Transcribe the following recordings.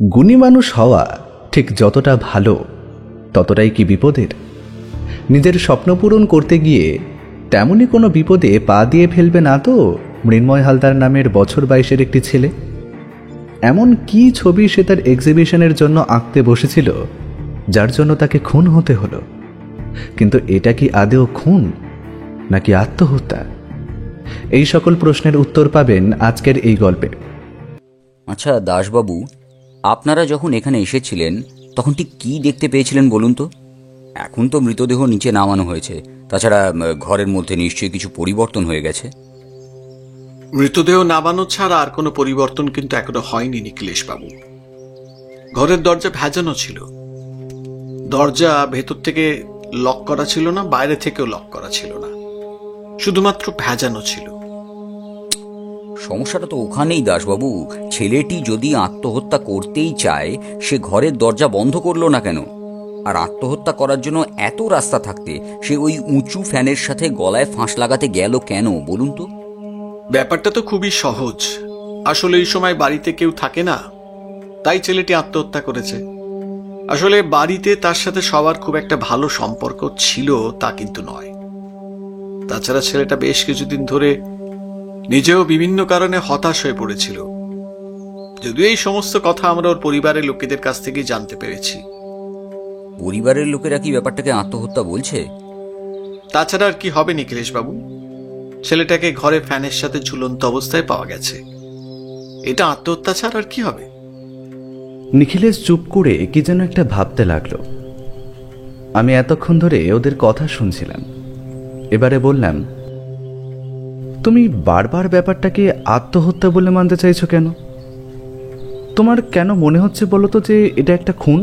গুণী মানুষ হওয়া ঠিক যতটা ভালো ততটাই কি বিপদের? নিজের স্বপ্ন পূরণ করতে গিয়ে তেমনই কোনো বিপদে পা দিয়ে ফেলবে না তো মৃন্ময় হালদার নামের বছর 22-এর একটি ছেলে? এমন কি ছবি সে তার এক্সিবিশনের জন্য আঁকতে বসেছিল যার জন্য তাকে খুন হতে হলো? কিন্তু এটা কি আদৌ খুন নাকি আত্মহত্যা? এই সকল প্রশ্নের উত্তর পাবেন আজকের এই গল্পে। আচ্ছা দাসবাবু, আপনারা যখন এখানে এসেছিলেন তখন ঠিক কী দেখতে পেয়েছিলেন বলুন তো? এখন তো মৃতদেহ নিচে নামানো হয়েছে, তাছাড়া ঘরের মধ্যে নিশ্চয়ই কিছু পরিবর্তন হয়ে গেছে। মৃতদেহ নামানো ছাড়া আর কোনো পরিবর্তন কিন্তু এখনো হয়নি নিখিলেশ বাবু। ঘরের দরজা ভেজানো ছিল, দরজা ভেতর থেকে লক করা ছিল না, বাইরে থেকেও লক করা ছিল না, শুধুমাত্র ভেজানো ছিল। সমস্যাটা তো ওখানেই দাসবাবু। ছেলেটি যদি আত্মহত্যা করতেই চায়, সে ঘরের দরজা বন্ধ করলো না কেন? আর আত্মহত্যা করার জন্য এত রাস্তা থাকতে সে ওই উঁচু ফ্যানের সাথে গলায় ফাঁস লাগাতে গেল কেন বলুন তো? ব্যাপারটা তো খুবই সহজ। আসলে এই সময় বাড়িতে কেউ থাকে না, তাই ছেলেটি আত্মহত্যা করেছে। আসলে বাড়িতে তার সাথে সবার খুব একটা ভালো সম্পর্ক ছিল তা কিন্তু নয়। তাছাড়া ছেলেটা বেশ কিছুদিন ধরে নিজেও বিভিন্ন কারণে হতাশ হয়ে পড়েছিল। যদিও এই সমস্ত কথা আমরা ওর পরিবারের লোকেদের কাছ থেকেই জানতে পেরেছি। পরিবারের লোকেরা কি ব্যাপারটাকে আত্মহত্যা বলছে? তাছাড়া আর কি হবে নিখিলেশ বাবু? ছেলেটাকে ঘরে ফ্যানের সাথে ঝুলন্ত অবস্থায় পাওয়া গেছে, এটা আত্মহত্যা ছাড়া আর কি হবে? নিখিলেশ চুপ করে কি যেন একটা ভাবতে লাগলো। আমি এতক্ষণ ধরে ওদের কথা শুনছিলাম। এবারে বললাম, তুমি বারবার ব্যাপারটাকে আত্মহত্যা বলে মানতে চাইছো কেন? তোমার কেন মনে হচ্ছে বলো তো যে এটা একটা খুন?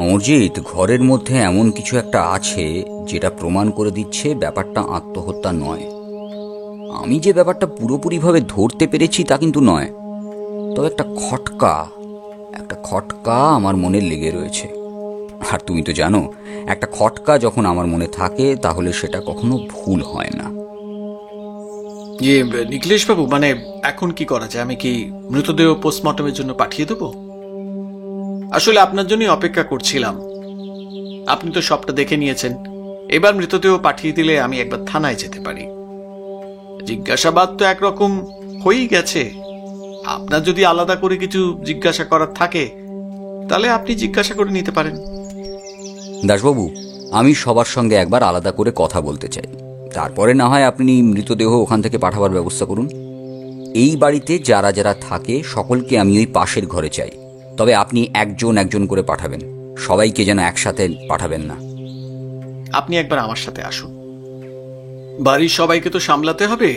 অমরজিৎ, ঘরের মধ্যে এমন কিছু একটা আছে যেটা প্রমাণ করে দিচ্ছে ব্যাপারটা আত্মহত্যা নয়। আমি যে ব্যাপারটা পুরোপুরিভাবে ধরতে পেরেছি তা কিন্তু নয়, তবে একটা খটকা আমার মনে লেগে রয়েছে। আর তুমি তো জানো, একটা খটকা যখন আমার মনে থাকে তাহলে সেটা কখনো ভুল হয় না। নিখিলেশ বাবু, মানে এখন কি করা যায়? আমি কি মৃতদেহ পোস্টমর্টমের জন্য পাঠিয়ে দেবো? আসলে আপনার জন্যই অপেক্ষা করছিলাম। আপনি তো সবটা দেখে নিয়েছেন, এবার মৃতদেহ পাঠিয়ে দিলে আমি একবার থানায় যেতে পারি। জিজ্ঞাসাবাদ তো একরকম হয়েই গেছে। আপনার যদি আলাদা করে কিছু জিজ্ঞাসা করার থাকে তাহলে আপনি জিজ্ঞাসা করে নিতে পারেন। দাসবাবু, আমি সবার সঙ্গে একবার আলাদা করে কথা বলতে চাই, তারপরে না হয় আপনি মৃতদেহ ওখান থেকে পাঠাবার ব্যবস্থা করুন। এই বাড়িতে যারা যারা থাকে সকলকে আমি ওই পাশের ঘরে চাই, তবে আপনি একজন একজন করে পাঠাবেন, সবাইকে যেন একসাথে পাঠাবেন না। আপনি একবার আমার সাথে আসুন, বাড়ির সবাইকে তো সামলাতে হবে।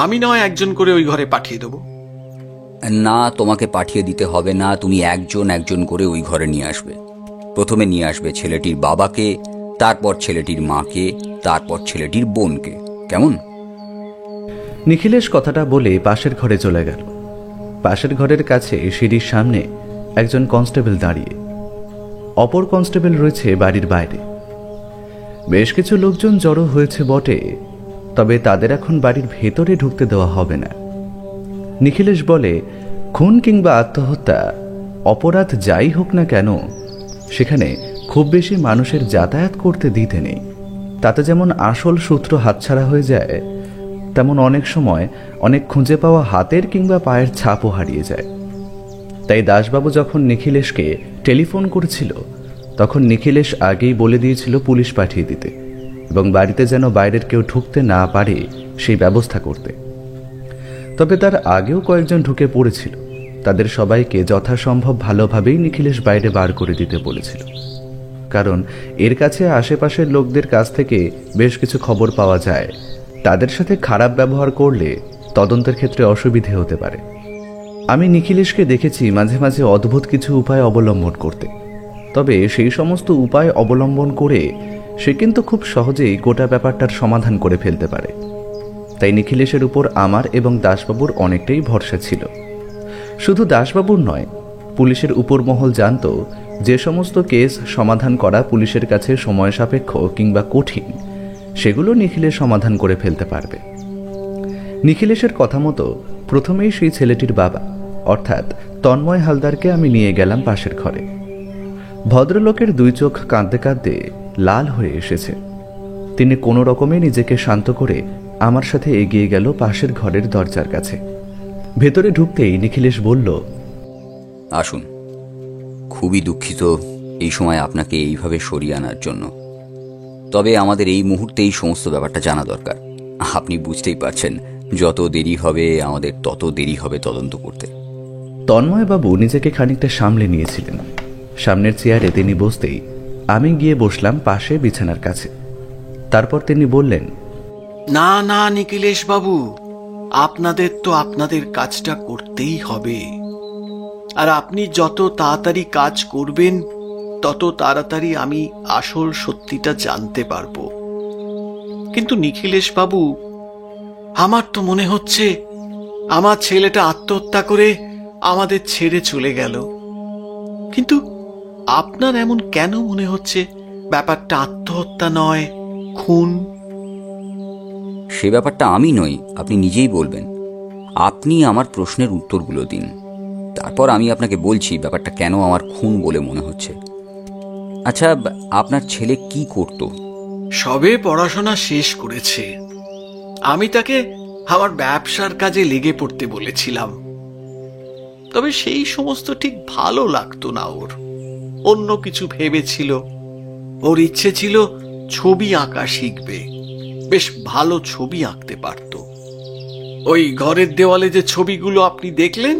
আমি নয় একজন করে ওই ঘরে পাঠিয়ে দেবো। না, তোমাকে পাঠিয়ে দিতে হবে না, তুমি একজন একজন করে ওই ঘরে নিয়ে আসবে। প্রথমে নিয়ে আসবে ছেলেটির বাবাকে, তারপর ছেলেটির মাকে, তারপর ছেলেটির বোনকে। কেমন? নিখিলেশ কথাটা বলে পাশের ঘরে চলে গেল। পাশের ঘরের কাছে সিঁড়ির সামনে একজন কনস্টেবল দাঁড়িয়ে, অপর কনস্টেবল রয়েছে বাড়ির বাইরে। বেশ কিছু লোকজন জড়ো হয়েছে বটে, তবে তাদের এখন বাড়ির ভেতরে ঢুকতে দেওয়া হবে না। নিখিলেশ বলে, খুন কিংবা আত্মহত্যা, অপরাধ যাই হোক না কেন, সেখানে খুব বেশি মানুষের যাতায়াত করতে দিতে নেই। তাতে যেমন আসল সূত্র হাতছাড়া হয়ে যায়, তেমন অনেক সময় অনেক খুঁজে পাওয়া হাতের কিংবা পায়ের ছাপও হারিয়ে যায়। তাই দাসবাবু যখন নিখিলেশকে টেলিফোন করেছিল তখন নিখিলেশ আগেই বলে দিয়েছিল পুলিশ পাঠিয়ে দিতে এবং বাড়িতে যেন বাইরের কেউ ঢুকতে না পারে সেই ব্যবস্থা করতে। তবে তার আগেও কয়েকজন ঢুকে পড়েছিল, তাদের সবাইকে যথাসম্ভব ভালোভাবেই নিখিলেশ বাইরে বার করে দিতে বলেছিল। কারণ এর কাছে আশেপাশের লোকদের কাছ থেকে বেশ কিছু খবর পাওয়া যায়, তাদের সাথে খারাপ ব্যবহার করলে তদন্তের ক্ষেত্রে অসুবিধে হতে পারে। আমি নিখিলেশকে দেখেছি মাঝে মাঝে অদ্ভুত কিছু উপায় অবলম্বন করতে, তবে সেই সমস্ত উপায় অবলম্বন করে সে কিন্তু খুব সহজেই গোটা ব্যাপারটার সমাধান করে ফেলতে পারে। তাই নিখিলেশের উপর আমার এবং দাসবাবুর অনেকটাই ভরসা ছিল। শুধু দাসবাবুর নয়, পুলিশের উপর মহল জানত যে সমস্ত কেস সমাধান করা পুলিশের কাছে সময় সাপেক্ষ কিংবা কঠিন, সেগুলো নিখিলেশ সমাধান করে ফেলতে পারবে। নিখিলেশের কথা মতো প্রথমেই সেই ছেলেটির বাবা অর্থাৎ তন্ময় হালদারকে আমি নিয়ে গেলাম পাশের ঘরে। ভদ্রলোকের দুই চোখ কাঁদতে কাঁদতে লাল হয়ে এসেছে। তিনি কোনো রকমে নিজেকে শান্ত করে আমার সাথে এগিয়ে গেল পাশের ঘরের দরজার কাছে। ভেতরে ঢুকতেই নিখিলেশ বলল, আসুন। খুবই দুঃখিত এই সময় আপনাকে এইভাবে সরিয়ে আনার জন্য, তবে আমাদের এই মুহূর্তে এই সমস্ত ব্যাপারটা জানা দরকার। আপনি বুঝতেই পারছেন, যত দেরি হবে আমাদের তত দেরি হবে তদন্ত করতে। তন্ময়বাবু নিজেকে খানিকটা সামলে নিয়েছিলেন। সামনের চেয়ারে তিনি বসতেই আমি গিয়ে বসলাম পাশে বিছানার কাছে। তারপর তিনি বললেন, না না নিখিলেশ বাবু, আপনাদের তো আপনাদের কাজটা করতেই হবে, আর আপনি যত তাড়াতাড়ি কাজ করবেন তত তাড়াতাড়ি আমি আসল সত্যিটা জানতে পারবো। কিন্তু নিখিলেশ বাবু, আমার তো মনে হচ্ছে আমার ছেলেটা আত্মহত্যা করে আমাদের ছেড়ে চলে গেল। কিন্তু আপনার এমন কেন মনে হচ্ছে ব্যাপারটা আত্মহত্যা নয়, খুন? সে ব্যাপারটা আমি নই, আপনি নিজেই বলবেন। আপনি আমার প্রশ্নের উত্তরগুলো দিন, তারপর আমি আপনাকে বলছি ব্যাপারটা কেন আমার খুন বলে মনে হচ্ছে। আচ্ছা, আপনার ছেলে কি করত? সবে পড়াশোনা শেষ করেছে। আমি তাকে আমার ব্যবসার কাজে লেগে পড়তে বলেছিলাম, তবে সেই সমস্ত ঠিক ভালো লাগতো না ওর। অন্য কিছু ভেবেছিল। ওর ইচ্ছে ছিল ছবি আঁকা শিখবে, বেশ ভালো ছবি আঁকতে পারত। ওই ঘরের দেওয়ালে যে ছবিগুলো আপনি দেখলেন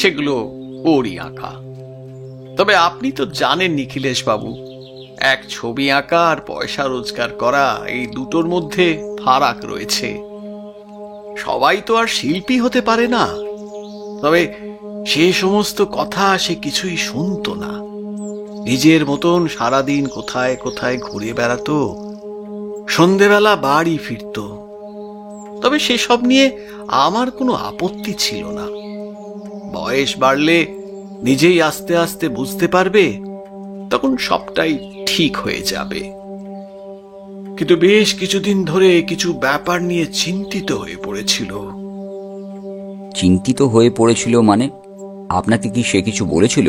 সেগুলো ওরই আঁকা। তবে আপনি তো জানেন নিখিলেশ বাবু, এক ছবি আঁকা আর পয়সা রোজগার করা, এই দুটোর মধ্যে ফারাক রয়েছে। সবাই তো আর শিল্পী হতে পারে না। তবে সে সমস্ত কথা সে কিছুই শুনতো না। নিজের মতন সারাদিন কোথায় কোথায় ঘুরে বেড়াতো, সন্ধেবেলা বাড়ি ফিরত। তবে সেসব নিয়ে আমার কোনো আপত্তি ছিল না। বয়স বাড়লে নিজেই আস্তে আস্তে বুঝতে পারবে, তখন সবটাই ঠিক হয়ে যাবে। কিন্তু বেশ কিছুদিন ধরে কিছু ব্যাপার নিয়ে চিন্তিত হয়ে পড়েছিল। চিন্তিত হয়ে পড়েছিল মানে? আপনাকে কি সে কিছু বলেছিল?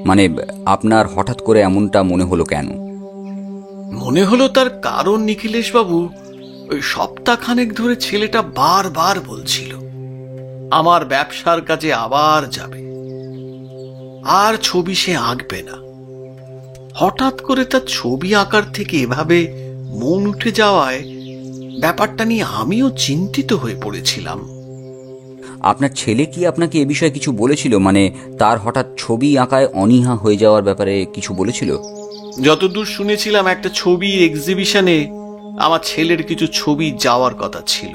মানে আপনার হঠাৎ করে এমনটা মনে হলো কেন? মনে হলো তার কারণ নিখিলেশ বাবু, ওই সপ্তাহখানেক ধরে ছেলেটা বারবার বলছিল আমার ব্যবসার কাজে আবার যাবে, আর ছবি সে আঁকবে না। হঠাৎ করে তার ছবি আঁকার থেকে এভাবে মন উঠে যাওয়ায় ব্যাপারটা নিয়ে আমিও চিন্তিত হয়ে পড়েছিলাম। আপনার ছেলে কি আপনাকে এ বিষয়ে কিছু বলেছিল? মানে তার হঠাৎ ছবি আঁকায় অনীহা হয়ে যাওয়ার ব্যাপারে কিছু বলেছিল? যতদূর শুনেছিলাম, একটা ছবি এক্সিবিশনে আমার ছেলের কিছু ছবি যাওয়ার কথা ছিল।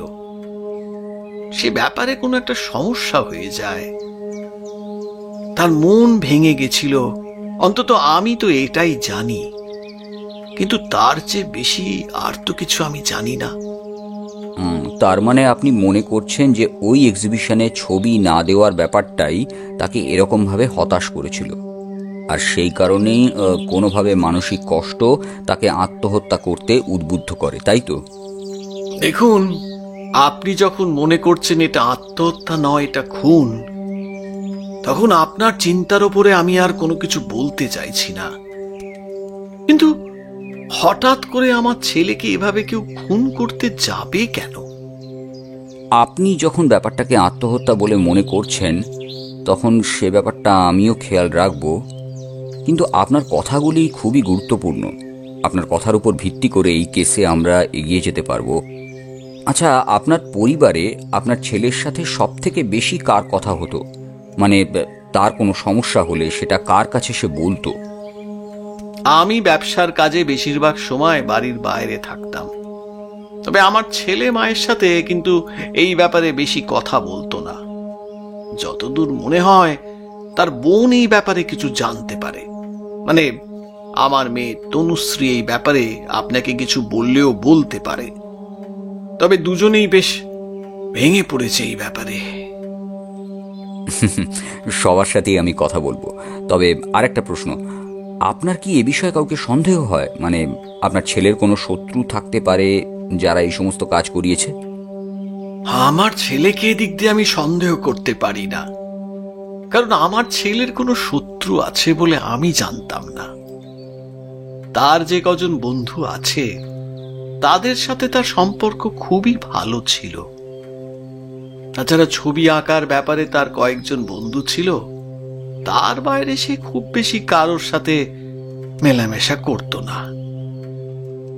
সে ব্যাপারে কোনো একটা সমস্যা হয়ে যায়, তার মন ভেঙে গেছিল। অন্তত আমি তো এটাই জানি, কিন্তু তার চেয়ে বেশি আর তো কিছু আমি জানি না। তার মানে আপনি মনে করছেন যে ওই এক্সিবিশনে ছবি না দেওয়ার ব্যাপারটাই তাকে এরকমভাবে হতাশ করেছিল, আর সেই কারণেই কোনোভাবে মানসিক কষ্ট তাকে আত্মহত্যা করতে উদ্বুদ্ধ করে, তাই তো? দেখুন, আপনি যখন মনে করছেন এটা আত্মহত্যা নয়, এটা খুন, তখন আপনার চিন্তার উপরে আমি আর কোনো কিছু বলতে চাইছি না। কিন্তু হঠাৎ করে আমার ছেলেকে এভাবে কেউ খুন করতে যাবে কেন? আপনি যখন ব্যাপারটাকে আত্মহত্যা বলে মনে করছেন, তখন সে ব্যাপারটা আমিও খেয়াল রাখব। কিন্তু আপনার কথাগুলি খুবই গুরুত্বপূর্ণ। আপনার কথার উপর ভিত্তি করে এই কেসে আমরা এগিয়ে যেতে পারবো। আচ্ছা, আপনার পরিবারে আপনার ছেলের সাথে সবথেকে বেশি কার কথা হতো? মানে তার কোনো সমস্যা হলে সেটা কার কাছে সে বলতো? আমি ব্যবসার কাজে বেশিরভাগ সময় বাড়ির বাইরে থাকতাম। তবে আমার ছেলে মায়ের সাথে কিন্তু এই ব্যাপারে বেশি কথা বলতো না। যতদূর মনে হয় তার বোন এই ব্যাপারে কিছু জানতে পারে। মানে আমার মেয়ে তনুশ্রী এই ব্যাপারে আপনাকে কিছু বললেও বলতে পারে। তবে দুজনেই বেশ ভেঙে পড়েছে এই ব্যাপারে। সবার সাথেই আমি কথা বলবো। তবে আরেকটা প্রশ্ন, আপনার কি এ বিষয়ে কাউকে সন্দেহ হয়? মানে আপনার ছেলের কোনো শত্রু থাকতে পারে যারা এই সমস্ত কাজ করিয়েছে? আমার ছেলেকে এদিক দিয়ে আমি সন্দেহ করতে পারি না। কারণ আমার ছেলের কোনো শত্রু আছে বলে আমি জানতাম না। তার যে কজন বন্ধু আছে তাদের সাথে তার সম্পর্ক খুবই ভালো ছিল। তাছাড়া ছবি আঁকার ব্যাপারে তার কয়েকজন বন্ধু ছিল, তার বাইরে সে খুব বেশি কারোর সাথে মেলামেশা করতো না।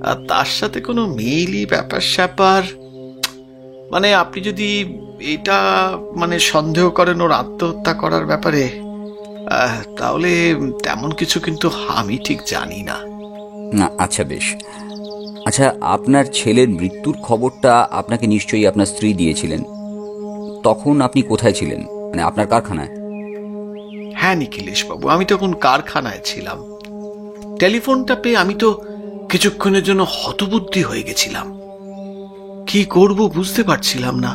আর তার সাথে কোনো মেইলি ব্যাপার স্যাপার, মানে আপনি যদি এটা সন্দেহ করেন ওর আত্মহত্যা করার ব্যাপারে, তাহলে তেমন কিছু কিন্তু আমি ঠিক জানি না। না, আচ্ছা বেশ। আচ্ছা, আপনার ছেলের মৃত্যুর খবরটা আপনাকে নিশ্চয়ই আপনার স্ত্রী দিয়েছিলেন। তখন আপনি কোথায় ছিলেন? মানে আপনার কারখানায়? হ্যাঁ নিখিলেশ বাবু, আমি তখন কারখানায় ছিলাম। টেলিফোনটা পেয়ে আমি তো কিছুক্ষণের জন্য হতবুদ্ধি হয়ে গেছিলাম, কি করব বুঝতে পারছিলাম না।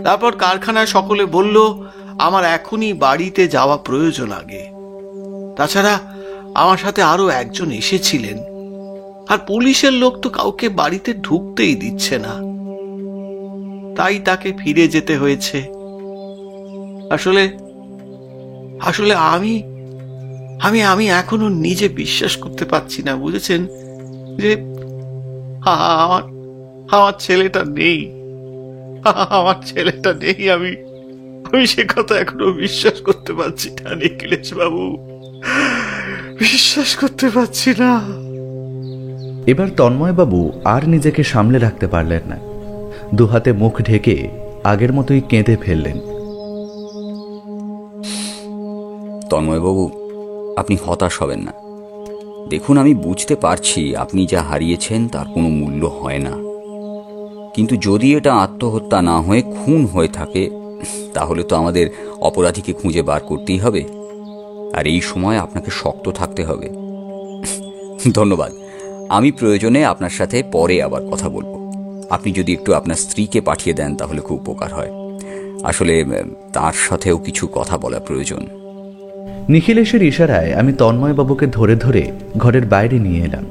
তারপর কারখানায় সকলে বলল আমার এখনই বাড়িতে যাওয়া প্রয়োজন আগে। তাছাড়া আমার সাথে আরো একজন এসেছিলেন, আর পুলিশের লোক তো কাউকে বাড়িতে ঢুকতেই দিচ্ছে না, তাই তাকে ফিরে যেতে হয়েছে। আসলে আসলে আমি আমি আমি এখনো নিজে বিশ্বাস করতে পারছি না, বুঝেছেন, যে আমার আমার ছেলেটা নেই। আমার ছেলেটা নেই, আমি সে কথা এখনো বিশ্বাস করতে পারছি না নিখিলেশ বাবু, বিশ্বাস করতে পারছি না। এবার তন্ময়বাবু আর নিজেকে সামলে রাখতে পারলেন না, দুহাতে মুখ ঢেকে আগের মতোই কেঁদে ফেললেন। তন্ময়বাবু, আপনি হতাশ হবেন না। দেখুন, আমি বুঝতে পারছি আপনি যা হারিয়েছেন তার কোনো মূল্য হয় না, কিন্তু যদি এটা আত্মহত্যা না হয়ে খুন হয়ে থাকে তাহলে তো আমাদের অপরাধীকে খুঁজে বার করতেই হবে, আর এই সময় আপনাকে শক্ত থাকতে হবে। ধন্যবাদ। আমি প্রয়োজনে আপনার সাথে পরে আবার কথা বলবো। আপনি যদি একটু আপনার স্ত্রীকে পাঠিয়ে দেন তাহলে খুব উপকার হয়। আসলে তার সাথেও কিছু কথা বলা প্রয়োজন। নিখিলেশের ইশারায় আমি তন্ময়বাবুকে ধরে ধরে ঘরের বাইরে নিয়ে এলাম।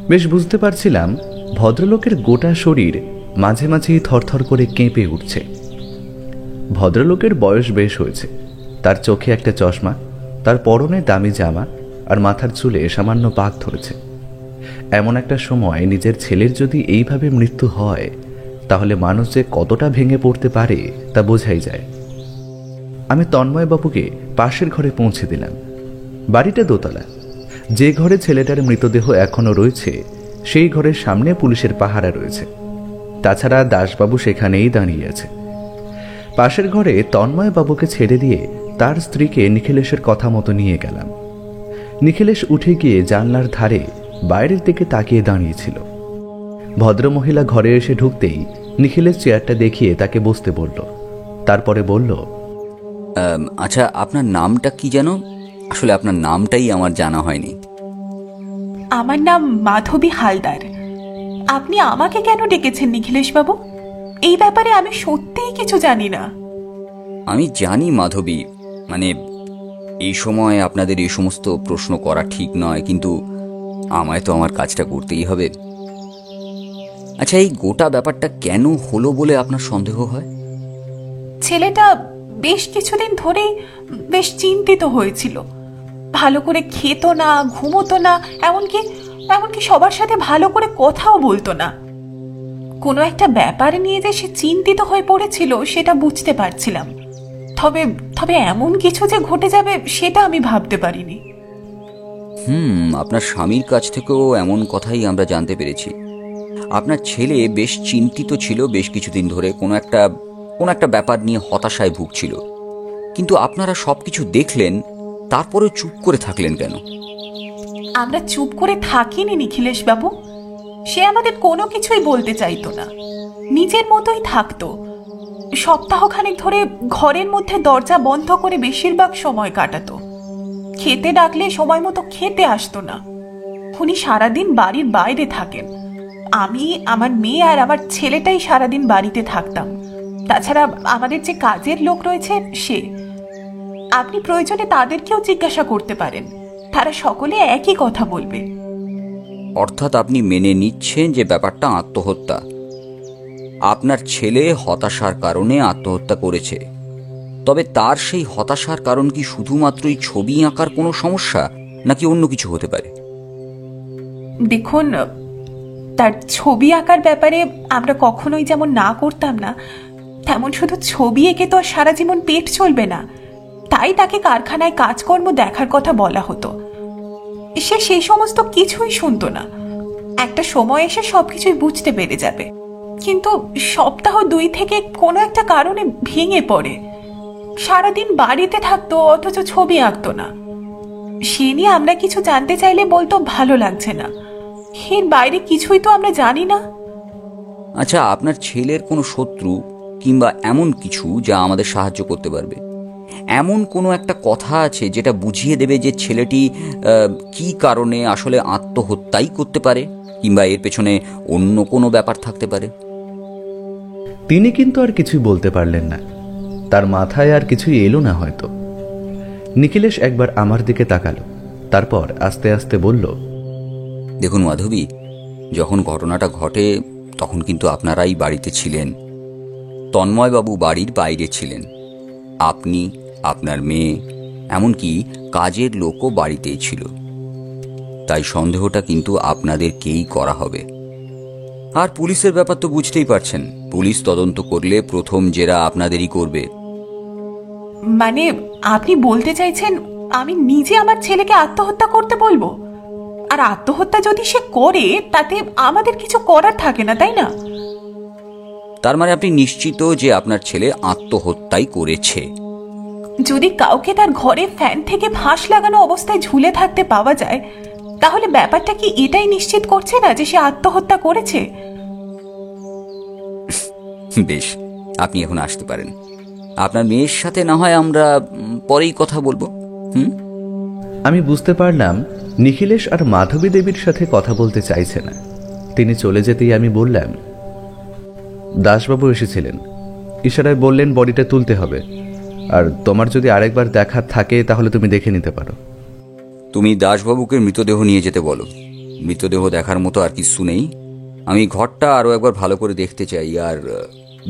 বেশ বুঝতে পারছিলাম ভদ্রলোকের গোটা শরীর মাঝে মাঝেই থরথর করে কেঁপে উঠছে। ভদ্রলোকের বয়স বেশ হয়েছে, তার চোখে একটা চশমা, তার পরনে দামি জামা, আর মাথার চুলে সামান্য পাক ধরেছে। এমন একটা সময় নিজের ছেলের যদি এইভাবে মৃত্যু হয় তাহলে মানুষ যে কতটা ভেঙে পড়তে পারে তা বোঝাই যায়। আমি তন্ময়বাবুকে পাশের ঘরে পৌঁছে দিলাম। বাড়িটা দোতলা। যে ঘরে ছেলেটার মৃতদেহ এখনো রয়েছে সেই ঘরের সামনে পুলিশের পাহারা রয়েছে। তাছাড়া দাসবাবু সেখানেই দাঁড়িয়ে আছে। পাশের ঘরে তন্ময়বাবুকে ছেড়ে দিয়ে তার স্ত্রীকে নিখিলেশের কথা মতো নিয়ে গেলাম। নিখিলেশ উঠে গিয়ে জানলার ধারে বাইরের দিকে তাকিয়ে দাঁড়িয়েছিল। ভদ্রমহিলা ঘরে এসে ঢুকতেই নিখিলেশ চেয়ারটা দেখিয়ে তাকে বসতে বলল। তারপরে বলল, আচ্ছা, আপনার নামটা কি যেন? আসলে আপনার নামটাই আমার জানা হয়নি। আমার নাম মাধবী হালদার। আপনি আমাকে কেন ডেকেছেন নিখিলেশ বাবু? এই ব্যাপারে আমি সত্যিই কিছু জানি না। আমি জানি মাধবী, মানে এই সময় আপনাদের এই সমস্ত প্রশ্ন করা ঠিক নয়, কিন্তু আমায় তো আমার কাজটা করতেই হবে। আচ্ছা, এই গোটা ব্যাপারটা কেন হলো বলে আপনার সন্দেহ হয়? ছেলেটা বেশ কিছুদিন ধরেই বেশ চিন্তিত হয়েছিল। ভালো করে খেত না, ঘুমোতো না, এমনকি সবার সাথে ভালো করে কথাও বলতো না। কোনো একটা ব্যাপার নিয়ে যে সে চিন্তিত হয়ে পড়েছিল সেটা বুঝতে পারছিলাম, তবে এমন কিছু যে ঘটে যাবে সেটা আমি ভাবতে পারিনি। আপনার স্বামীর কাছ থেকেও এমন কথাই আমরা জানতে পেরেছি। আপনার ছেলে বেশ চিন্তিত ছিল বেশ কিছুদিন ধরে, কোনো একটা ব্যাপার নিয়ে হতাশায় ভুগছিল। কিন্তু আপনারা সবকিছু দেখলেন, তারপরেও চুপ করে থাকলেন কেন? আমরা চুপ করে থাকিনি নিখিলেশ বাবু। সে আমাদের কোনো কিছুই বলতে চাইতো না, নিজের মতোই থাকতো। সপ্তাহখানেক ধরে ঘরের মধ্যে দরজা বন্ধ করে বেশিরভাগ সময় কাটাতো। খেতে ডাকলে সময় মতো খেতে আসতো না। উনি সারাদিন বাড়ির বাইরে থাকেন। আমি, আমার মেয়ে আর আমার ছেলেটাই সারাদিন বাড়িতে থাকতাম। তাছাড়া আমাদের যে কাজের লোক রয়েছে সে, আপনি প্রয়োজনে তাদেরকেও জিজ্ঞাসা করতে পারেন, তারা সকলে একই কথা বলবে। অর্থাৎ আপনি মেনে নিচ্ছেন যে ব্যাপারটা আত্মহত্যা? আপনার ছেলে হতাশার কারণে আত্মহত্যা করেছে? তবে তার সেই হতাশার কারণ কি শুধুমাত্রই ছবি আঁকার কোনো সমস্যা, নাকি অন্য কিছু হতে পারে? দেখুন, তার ছবি আঁকার ব্যাপারে আমরা কখনোই যেমন না করতাম না, তেমন শুধু ছবি এঁকে তো আর সারা জীবন পেট চলবে না। তাই তাকে কারখানায় কাজকর্ম দেখার কথা বলা হতো। সে সেই সমস্ত কিছুই শুনতো না। একটা সময় এসে সবকিছুই বুঝতে পেরে যাবে, কিন্তু সপ্তাহ 2 থেকে কোনো একটা কারণে ভেঙে পড়ে। সারাদিন বাড়িতে থাকতো অথচ ছবি আঁকতো না। সে নিয়ে আমরা কিছু জানতে চাইলে বলতো ভালো লাগছে না। এর বাইরে কিছুই তো আমরা জানি না। আচ্ছা, আপনার ছেলের কোনো শত্রু কিংবা এমন কিছু যা আমাদের সাহায্য করতে পারবে, এমন কোনো একটা কথা আছে যেটা বুঝিয়ে দেবে যে ছেলেটি কি কারণে আসলে আত্মহত্যাই করতে পারে, কিংবা এর পেছনে অন্য কোনো ব্যাপার থাকতে পারে? তিনি কিন্তু আর কিছুই বলতে পারলেন না। তার মাথায় আর কিছুই এলো না হয়তো। নিখিলেশ একবার আমার দিকে তাকালো, তারপর আস্তে আস্তে বলল, দেখুন মাধবী, যখন ঘটনাটা ঘটে তখন কিন্তু আপনারাই বাড়িতে ছিলেন। তন্ময়বাবু বাড়ির বাইরে ছিলেন। আপনি, আপনার মেয়ে, এমনকি কাজের লোকও বাড়িতেই ছিল। তাই সন্দেহটা কিন্তু আপনাদেরকেই করা হবে। আর পুলিশের ব্যাপার তো বুঝতেই পারছেন, পুলিশ তদন্ত করলে প্রথম জেরা আপনাদেরই করবে। মানে আপনি বলতে চাইছেন আমি নিজে আমার ছেলেকে আত্মহত্যা করতে বলবো? আর আত্মহত্যা যদি সে করে তাতে আমাদের কিছু করার থাকে না, তাই না? তার মানে আপনি নিশ্চিত যে আপনার ছেলে আত্মহত্যাই করেছে? যদি কাউকে তার ঘরে ফ্যান থেকে ফাঁস লাগানো অবস্থায় ঝুলে থাকতে পাওয়া যায়, তাহলে ব্যাপারটা কি এটাই নিশ্চিত করছে না যে সে আত্মহত্যা করেছে? বেশ, আপনি এখন আসতে পারেন। আপনার মেয়ের সাথে না হয় আমরা পরেই কথা বলবো। আমি বুঝতে পারলাম নিখিলেশ আর মাধবী দেবীর সাথে কথা বলতে চাইছে না। তিনি চলে যেতেই আমি বললাম, দাসবাবু এসেছিলেন, ইশারায় বললেন বডিটা তুলতে হবে, আর তোমার যদি আরেকবার দেখার থাকে তাহলে তুমি দেখে নিতে পারো। তুমি দাসবাবুকে মৃতদেহ নিয়ে যেতে বলো। মৃতদেহ দেখার মতো আর কিছু নেই। আমি ঘরটা আরও একবার ভালো করে দেখতে চাই, আর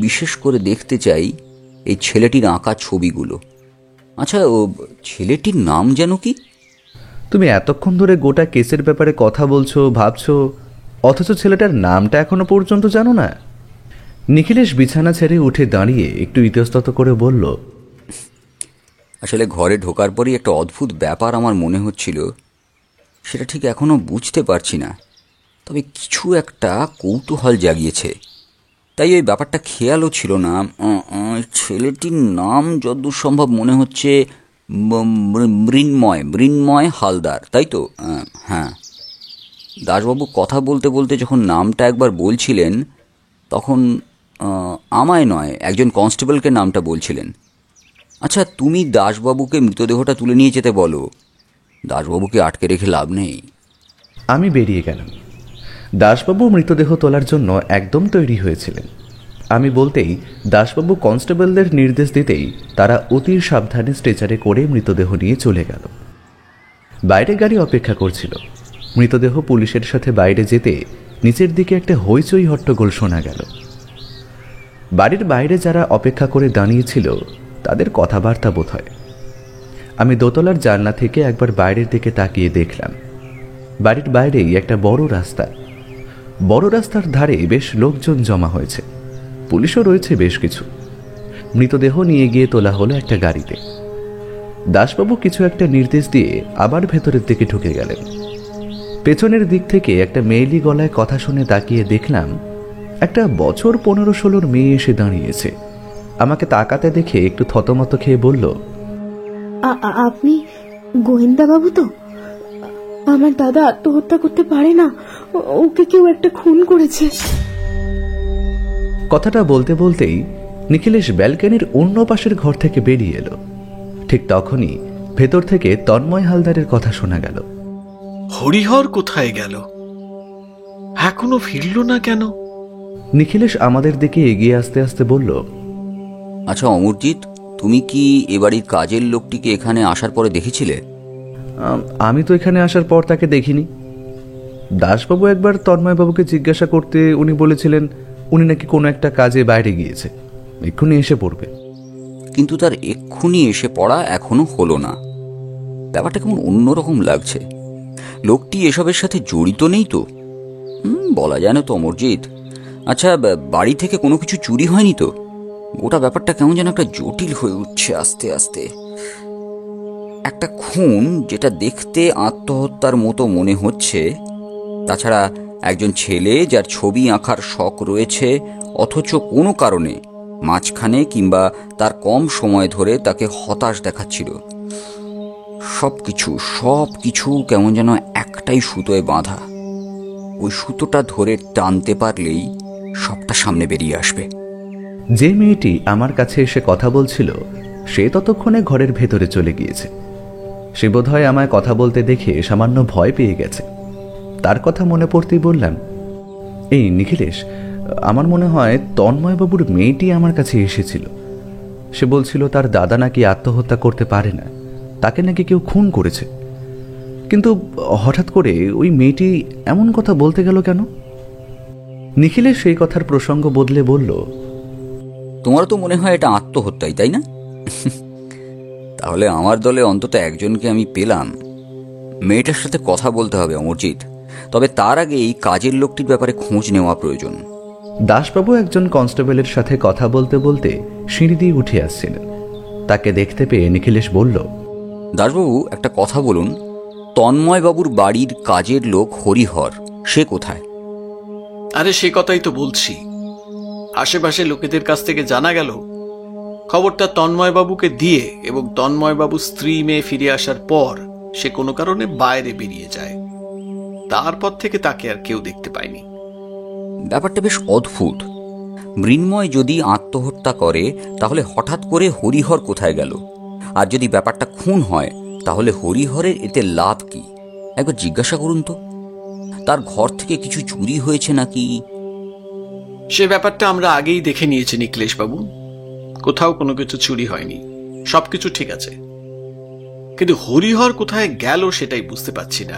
বিশেষ করে দেখতে চাই এই ছেলেটির আঁকা ছবিগুলো। আচ্ছা, ও ছেলেটির নাম যেন কি? তুমি এতক্ষণ ধরে গোটা কেসের ব্যাপারে কথা বলছো, ভাবছো, অথচ ছেলেটার নামটা এখনো পর্যন্ত জানো না? নিখিলেশ বিছানা ছেড়ে উঠে দাঁড়িয়ে একটু ইতস্তত করে বলল, আসলে ঘরে ঢোকার পরই একটা অদ্ভুত ব্যাপার আমার মনে হচ্ছিল। সেটা ঠিক এখনো বুঝতে পারছি না, তবে কিছু একটা কৌতূহল জাগিয়েছে। তাই ওই ব্যাপারটা খেয়ালও ছিল না। ছেলেটির নাম যতদূর সম্ভব মনে হচ্ছে মৃন্ময় হালদার, তাই তো? হ্যাঁ। দাসবাবু কথা বলতে বলতে যখন নামটা একবার বলছিলেন, তখন আমায় নয়, একজন কনস্টেবলকে নামটা বলছিলেন। আচ্ছা, তুমি দাসবাবুকে মৃতদেহটা তুলে নিয়ে যেতে বলো। দাসবাবুকে আটকে রেখে লাভ নেই। আমি বেরিয়ে গেলাম। দাসবাবু মৃতদেহ তোলার জন্য একদম তৈরি হয়েছিলেন। আমি বলতেই দাসবাবু কনস্টেবলদের নির্দেশ দিতেই তারা অতি সাবধানে স্ট্রেচারে করে মৃতদেহ নিয়ে চলে গেল। বাইরে গাড়ি অপেক্ষা করছিল। মৃতদেহ পুলিশের সাথে বাইরে যেতে নিচের দিকে একটা হইচই হট্টগোল শোনা গেল। বাড়ির বাইরে যারা অপেক্ষা করে দাঁড়িয়েছিল তাদের কথাবার্তা বোধ হয়। আমি দোতলার জানলা থেকে একবার বাইরের দিকে তাকিয়ে দেখলাম, বাড়ির বাইরেই একটা বড় রাস্তা। বড় রাস্তার ধারে বেশ লোকজন জমা হয়েছে, পুলিশও রয়েছে বেশ কিছু। মৃতদেহ নিয়ে গিয়ে তোলা হলো একটা গাড়িতে। দাসবাবু কিছু একটা নির্দেশ দিয়ে আবার ভেতরের দিকে ঢুকে গেলেন। পেছনের দিক থেকে একটা মেয়েলি গলায় কথা শুনে তাকিয়ে দেখলাম একটা বছর 15-16 মেয়ে এসে দাঁড়িয়েছে। আমাকে তাকাতে দেখে একটু থতমত খেয়ে বলল, আপনি গোয়েন্দা বাবু তো? আমার দাদা আত্মহত্যা করতে পারে না, ওকে কেউ একটা খুন করেছে। কথাটা বলতে বলতেই নিখিলেশ ব্যালকনির অন্য পাশের ঘর থেকে বেরিয়ে এলো। ঠিক তখনই ভেতর থেকে তন্ময় হালদারের কথা শোনা গেল। হরিহর কোথায় গেল? এখনো ফিরল না কেন? নিখিলেশ আমাদের দিকে এগিয়ে আসতে আসতে বলল, আচ্ছা অমরজিৎ, তুমি কি এ বাড়ির কাজের লোকটিকে এখানে আসার পরে দেখেছিলে? আমি তো এখানে আসার পর তাকে দেখিনি। দাসবাবু একবার তন্ময়বাবুকে জিজ্ঞাসা করতে উনি বলেছিলেন উনি নাকি কোনো একটা কাজে বাইরে গিয়েছে, এক্ষুনি এসে পড়বে। কিন্তু তার এক্ষুনি এসে পড়া এখনো হলো না। ব্যাপারটা কেমন অন্যরকম লাগছে। লোকটি এসবের সাথে জড়িত নেই তো? বলা যায় না তো অমরজিৎ। আচ্ছা, বাড়ি থেকে কোনো কিছু চুরি হয়নি তো? গোটা ব্যাপারটা কেমন যেন একটা জটিল হয়ে উঠছে আস্তে আস্তে। একটা খুন যেটা দেখতে আত্মহত্যার মতো মনে হচ্ছে, তাছাড়া একজন ছেলে যার ছবি আঁকার শখ রয়েছে, অথচ কোনো কারণে মাঝখানে কিংবা তার কম সময় ধরে তাকে হতাশ দেখাচ্ছিল। সব কিছু কেমন যেন একটাই সুতোয় বাঁধা। ওই সুতোটা ধরে টানতে পারলেই সবটা সামনে বেরিয়ে আসবে। যে মেয়েটি আমার কাছে এসে কথা বলছিল সে ততক্ষণে ঘরের ভেতরে চলে গিয়েছে। সে বোধহয় আমায় কথা বলতে দেখে সামান্য ভয় পেয়ে গেছে। তার কথা মনে পড়তেই বললাম, এই নিখিলেশ, আমার মনে হয় তন্ময়বাবুর মেয়েটি আমার কাছে এসেছিল। সে বলছিল তার দাদা নাকি আত্মহত্যা করতে পারে না, তাকে নাকি কেউ খুন করেছে। কিন্তু হঠাৎ করে ওই মেয়েটি এমন কথা বলতে গেল কেন? নিখিলেশ সেই কথার প্রসঙ্গ বদলে বলল, তোমারও তো মনে হয় এটা আত্মহত্যাই, তাই না? তাহলে আমার দলে অন্তত একজনকে আমি পেলাম। মেয়েটার সাথে কথা বলতে হবে অমরজিৎ, তবে তার আগে এই কাজের লোকটির ব্যাপারে খোঁজ নেওয়া প্রয়োজন। দাসবাবু একজন কনস্টেবলের সাথে কথা বলতে বলতে সিঁড়ি দিয়ে উঠে আসছিলেন। তাকে দেখতে পেয়ে নিখিলেশ বলল, দাসবাবু, একটা কথা বলুন, তন্ময়বাবুর বাড়ির কাজের লোক হরিহর, সে কোথায়? আরে সে কথাই তো বলছি। আশেপাশে লোকেদের কাছ থেকে জানা গেল খবরটা তন্ময়বাবুকে দিয়ে, এবং তন্ময়বাবু স্ত্রী মেয়ে ফিরে আসার পর সে কোনো কারণে বাইরে বেরিয়ে যায়। তারপর থেকে তাকে আর কেউ দেখতে পায়নি। ব্যাপারটা বেশ অদ্ভুত। মৃন্ময় যদি আত্মহত্যা করে তাহলে হঠাৎ করে হরিহর কোথায় গেল? আর যদি ব্যাপারটা খুন হয় তাহলে হরিহরের এতে লাভ কি? একবার জিজ্ঞাসা করুন তো। তার ঘর থেকে কিছু চুরি হয়েছে নাকি? সে ব্যাপারটা আমরা আগেই দেখে নিয়েছি নিখিলেশ বাবু। কোথাও কোনো কিছু চুরি হয়নি, সবকিছু ঠিক আছে। কিন্তু হরিহর কোথায় গেল সেটাই বুঝতে পারছি না।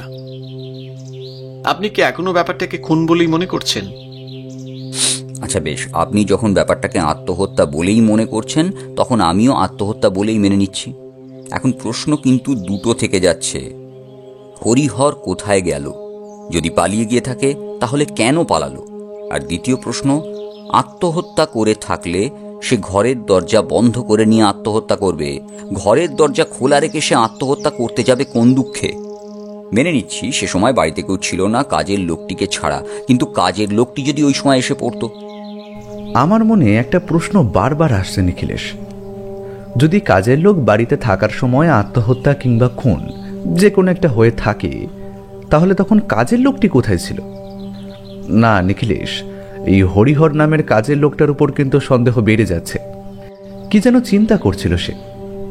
আপনি কি এখনো ব্যাপারটাকে খুন বলেই মনে করছেন? আচ্ছা বেশ, আপনি যখন ব্যাপারটাকে আত্মহত্যা বলেই মনে করছেন, তখন আমিও আত্মহত্যা বলেই মেনে নিচ্ছি। এখন প্রশ্ন কিন্তু দুটো থেকে যাচ্ছে। হরিহর কোথায় গেল? যদি পালিয়ে গিয়ে থাকে তাহলে কেন পালালো? আর দ্বিতীয় প্রশ্ন, আত্মহত্যা করে থাকলে সে ঘরের দরজা বন্ধ করে নিয়ে আত্মহত্যা করবে, ঘরের দরজা খোলা রেখে সে আত্মহত্যা করতে যাবে কোন দুঃখে? মেনে নিচ্ছি সে সময় বাড়িতে কেউ ছিল না কাজের লোকটিকে ছাড়া, কিন্তু কাজের লোকটি যদি ওই সময় এসে পড়তো? আমার মনে একটা প্রশ্ন বারবার আসছে নিখিলেশ। যদি কাজের লোক বাড়িতে থাকার সময় আত্মহত্যা কিংবা খুন যে কোনো একটা হয়ে থাকে, তাহলে তখন কাজের লোকটি কোথায় ছিল? না নিখিলেশ, এই হরিহর নামের কাজের লোকটার উপর কিন্তু সন্দেহ বেড়ে যাচ্ছে। কি যেন চিন্তা করছিল সে।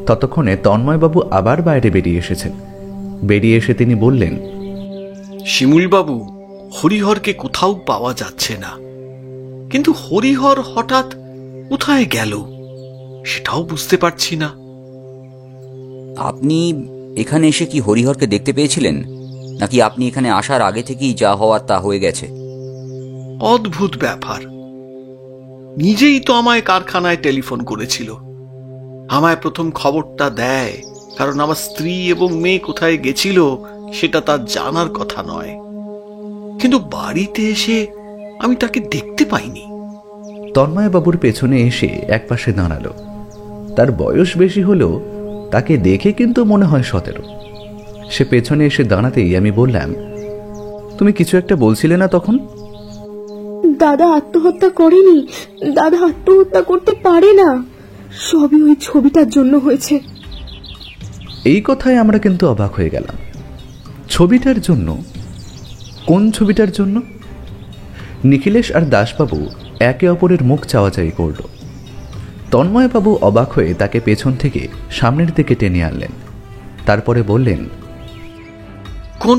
ততক্ষণে তন্ময়বাবু আবার বাইরে বেরিয়ে এসেছেন। বেরিয়ে এসে তিনি বললেন, শিমুলবাবু, হরিহরকে কোথাও পাওয়া যাচ্ছে না, কিন্তু হরিহর হঠাৎ কোথায় গেল সেটাও বুঝতে পারছি না। আপনি এখানে এসে কি হরিহরকে দেখতে পেয়েছিলেন, নাকি আপনি এখানে আসার আগে থেকেই যা হওয়ার তা হয়ে গেছে? অদ্ভুত ব্যাপার। নিজেই তো আমায় কারখানায় টেলিফোন করেছিল, আমায় প্রথম খবরটা দেয়, কারণ আমার স্ত্রী এবং মেয়ে কোথায় গেছিল সেটা তার জানার কথা নয়। কিন্তু বাড়িতে এসে আমি তাকে দেখতে পাইনি। তন্ময়বাবুর পেছনে এসে একপাশে দাঁড়ালো। তার বয়স বেশি হলেও তাকে দেখে কিন্তু মনে হয় 17। সে পেছনে এসে দাঁড়াতেই আমি বললাম, তুমি কিছু একটা বলছিলে না তখন? দাদা আত্মহত্যা করেনি, দাদা আত্মহত্যা করতে পারে না, সবই ওই ছবিটার জন্য হয়েছে। এই কথায় আমরা কিন্তু অবাক হয়ে গেলাম। ছবিটার জন্য? কোন ছবিটার জন্য? নিখিলেশ আর দাসবাবু একে অপরের মুখ চাওয়াচাই করল। তন্ময়বাবু অবাক হয়ে তাকে পেছন থেকে সামনের দিকে টেনে আনলেন। তারপরে বললেন, কোন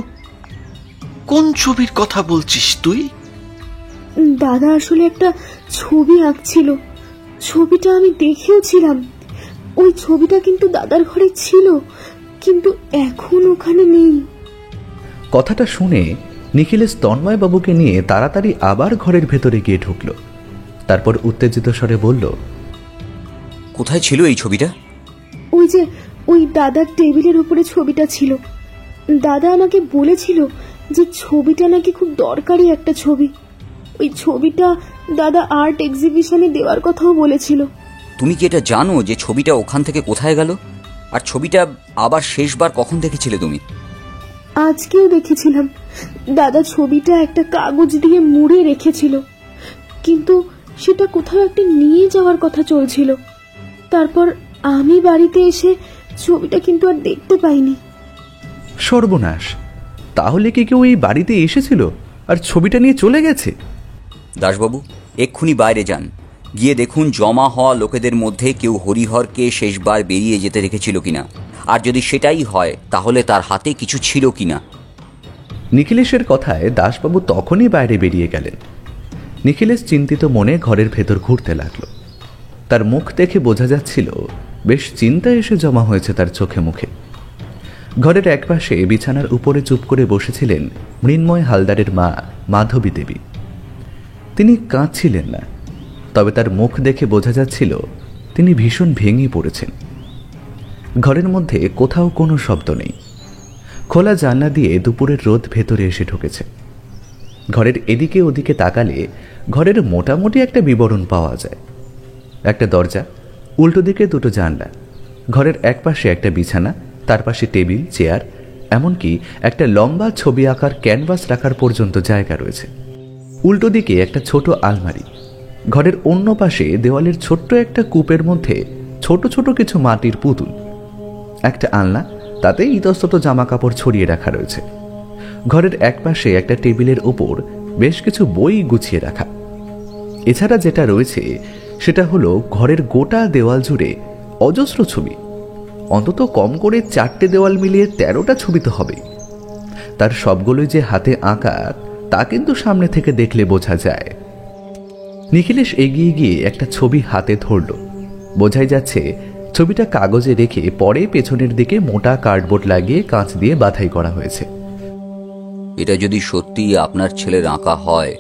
কোন ছবির কথা বলছিস তুই? দাদা আসলে একটা ছবি আঁকছিল, ছবিটা আমি দেখেও ছিলাম। ওই ছবিটা কিন্তু দাদার ঘরে ছিল, কিন্তু এখন ওখানে নেই। কথাটা শুনে নিখিলেশ তন্ময়বাবুকে নিয়ে তাড়াতাড়ি আবার ঘরের ভেতরে গিয়ে ঢুকল। তারপর উত্তেজিত স্বরে বলল, কোথায় ছিল এই ছবিটা? ওই যে ওই দাদার টেবিলের উপরে ছবিটা ছিল। দাদা আমাকে বলেছিল যে ছবিটা নাকি খুব দরকারি একটা ছবি। ওই ছবিটা দাদা আর্ট এক্সিবিশনে দেওয়ার কথাও বলেছিল। তুমি কি এটা জানো যে ছবিটা ওখান থেকে কোথায় গেল? আর ছবিটা আবার শেষবার কখন দেখেছিলে তুমি? আজকেও দেখেছিলাম। দাদা ছবিটা একটা কাগজ দিয়ে মুড়ে রেখেছিল, কিন্তু সেটা কোথাও একটা নিয়ে যাওয়ার কথা চলছিল। তারপর আমি বাড়িতে এসে ছবিটা কিন্তু আর দেখতে পাইনি। সর্বনাশ! তাহলে কি কেউ এই বাড়িতে এসেছিল আর ছবিটা নিয়ে চলে গেছে? দাসবাবু, এক্ষুনি বাইরে যান, গিয়ে দেখুন জমা হওয়া লোকেদের মধ্যে কেউ হরিহরকে শেষবার বেরিয়ে যেতে রেখেছিল কিনা, আর যদি সেটাই হয় তাহলে তার হাতে কিছু ছিল কিনা। নিখিলেশের কথায় দাসবাবু তখনই বাইরে বেরিয়ে গেলেন। নিখিলেশ চিন্তিত মনে ঘরের ভেতর ঘুরতে লাগলো। তার মুখ দেখে বোঝা যাচ্ছিল বেশ চিন্তা এসে জমা হয়েছে তার চোখে মুখে। ঘরের একপাশে বিছানার উপরে চুপ করে বসেছিলেন মৃন্ময় হালদারের মা মাধবী দেবী। তিনি কাঁদছিলেন না, তবে তার মুখ দেখে বোঝা যাচ্ছিল তিনি ভীষণ ভেঙে পড়েছেন। ঘরের মধ্যে কোথাও কোনো শব্দ নেই। খোলা জানলা দিয়ে দুপুরের রোদ ভেতরে এসে ঢুকেছে। ঘরের এদিকে ওদিকে তাকালে ঘরের মোটামুটি একটা বিবরণ পাওয়া যায়। একটা দরজা, উল্টো দিকে দুটো জানলা, ঘরের একপাশে একটা বিছানা, তার পাশে টেবিল, চেয়ার, এমনকি একটা লম্বা ছবি আঁকার ক্যানভাস রাখার পর্যন্ত জায়গা রয়েছে। উল্টো দিকে একটা ছোট আলমারি। ঘরের অন্য পাশে দেওয়ালের ছোট্ট একটা কূপের মধ্যে ছোট ছোট কিছু মাটির পুতুল। একটা আলনা, তাতে ইতস্তত জামা কাপড় ছড়িয়ে রাখা রয়েছে। ঘরের একপাশে একটা টেবিলের ওপর বেশ কিছু বই গুছিয়ে রাখা। এছাড়া যেটা রয়েছে সেটা হলো ঘরের গোটা দেওয়াল জুড়ে অজস্র ছবি। অন্তত কম করে 4টে দেওয়াল মিলিয়ে 13টা ছবি তো হবেই। তার সবগুলোই যে হাতে আঁকা তা কিন্তু সামনে থেকে দেখলে বোঝা যায়। নিখিলেশ এগিয়ে গিয়ে একটা ছবি হাতে ধরল। বোঝাই যাচ্ছে ছবিটা কাগজে রেখে পরে পেছনের দিকে মোটা কার্ডবোর্ড লাগিয়ে কাঁচ দিয়ে বাঁধাই করা হয়েছে। এটা যদি সত্যি আপনার ছেলের আঁকা হয়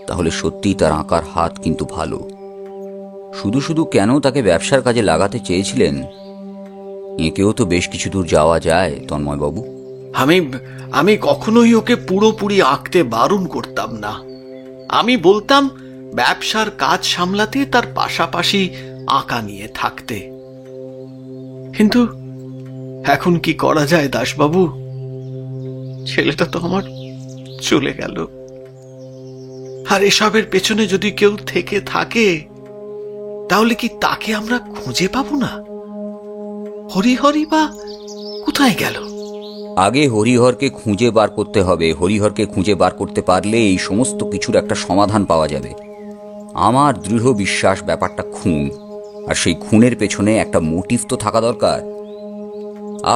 তাহলে সত্যি তার আঁকার হাত কিন্তু ভালো। শুধু শুধু কেন তাকে ব্যবসার কাজে লাগাতে চেয়েছিলেন? এঁকেও তো বেশ কিছু দূর যাওয়া যায় তন্ময়বাবু। আমি কখনোই ওকে পুরোপুরি আঁকতে বারণ করতাম না। আমি বলতাম ব্যবসার কাজ সামলাতে তার পাশাপাশি আঁকা নিয়ে থাকতে। কিন্তু এখন কি করা যায় দাসবাবু? ছেলেটা তো আমার চলে গেল, আর এসবের পেছনে যদি কেউ থেকে থাকে তাহলে কি তাকে আমরা খুঁজে পাবো না? হরিহরি বা কোথায় গেল? আগে হরিহরকে খুঁজে বার করতে হবে। হরিহরকে খুঁজে বার করতে পারলে এই সমস্ত কিছুর একটা সমাধান পাওয়া যাবে। আমার দৃঢ় বিশ্বাস ব্যাপারটা খুন, আর সেই খুনের পেছনে একটা মোটিভ তো থাকা দরকার।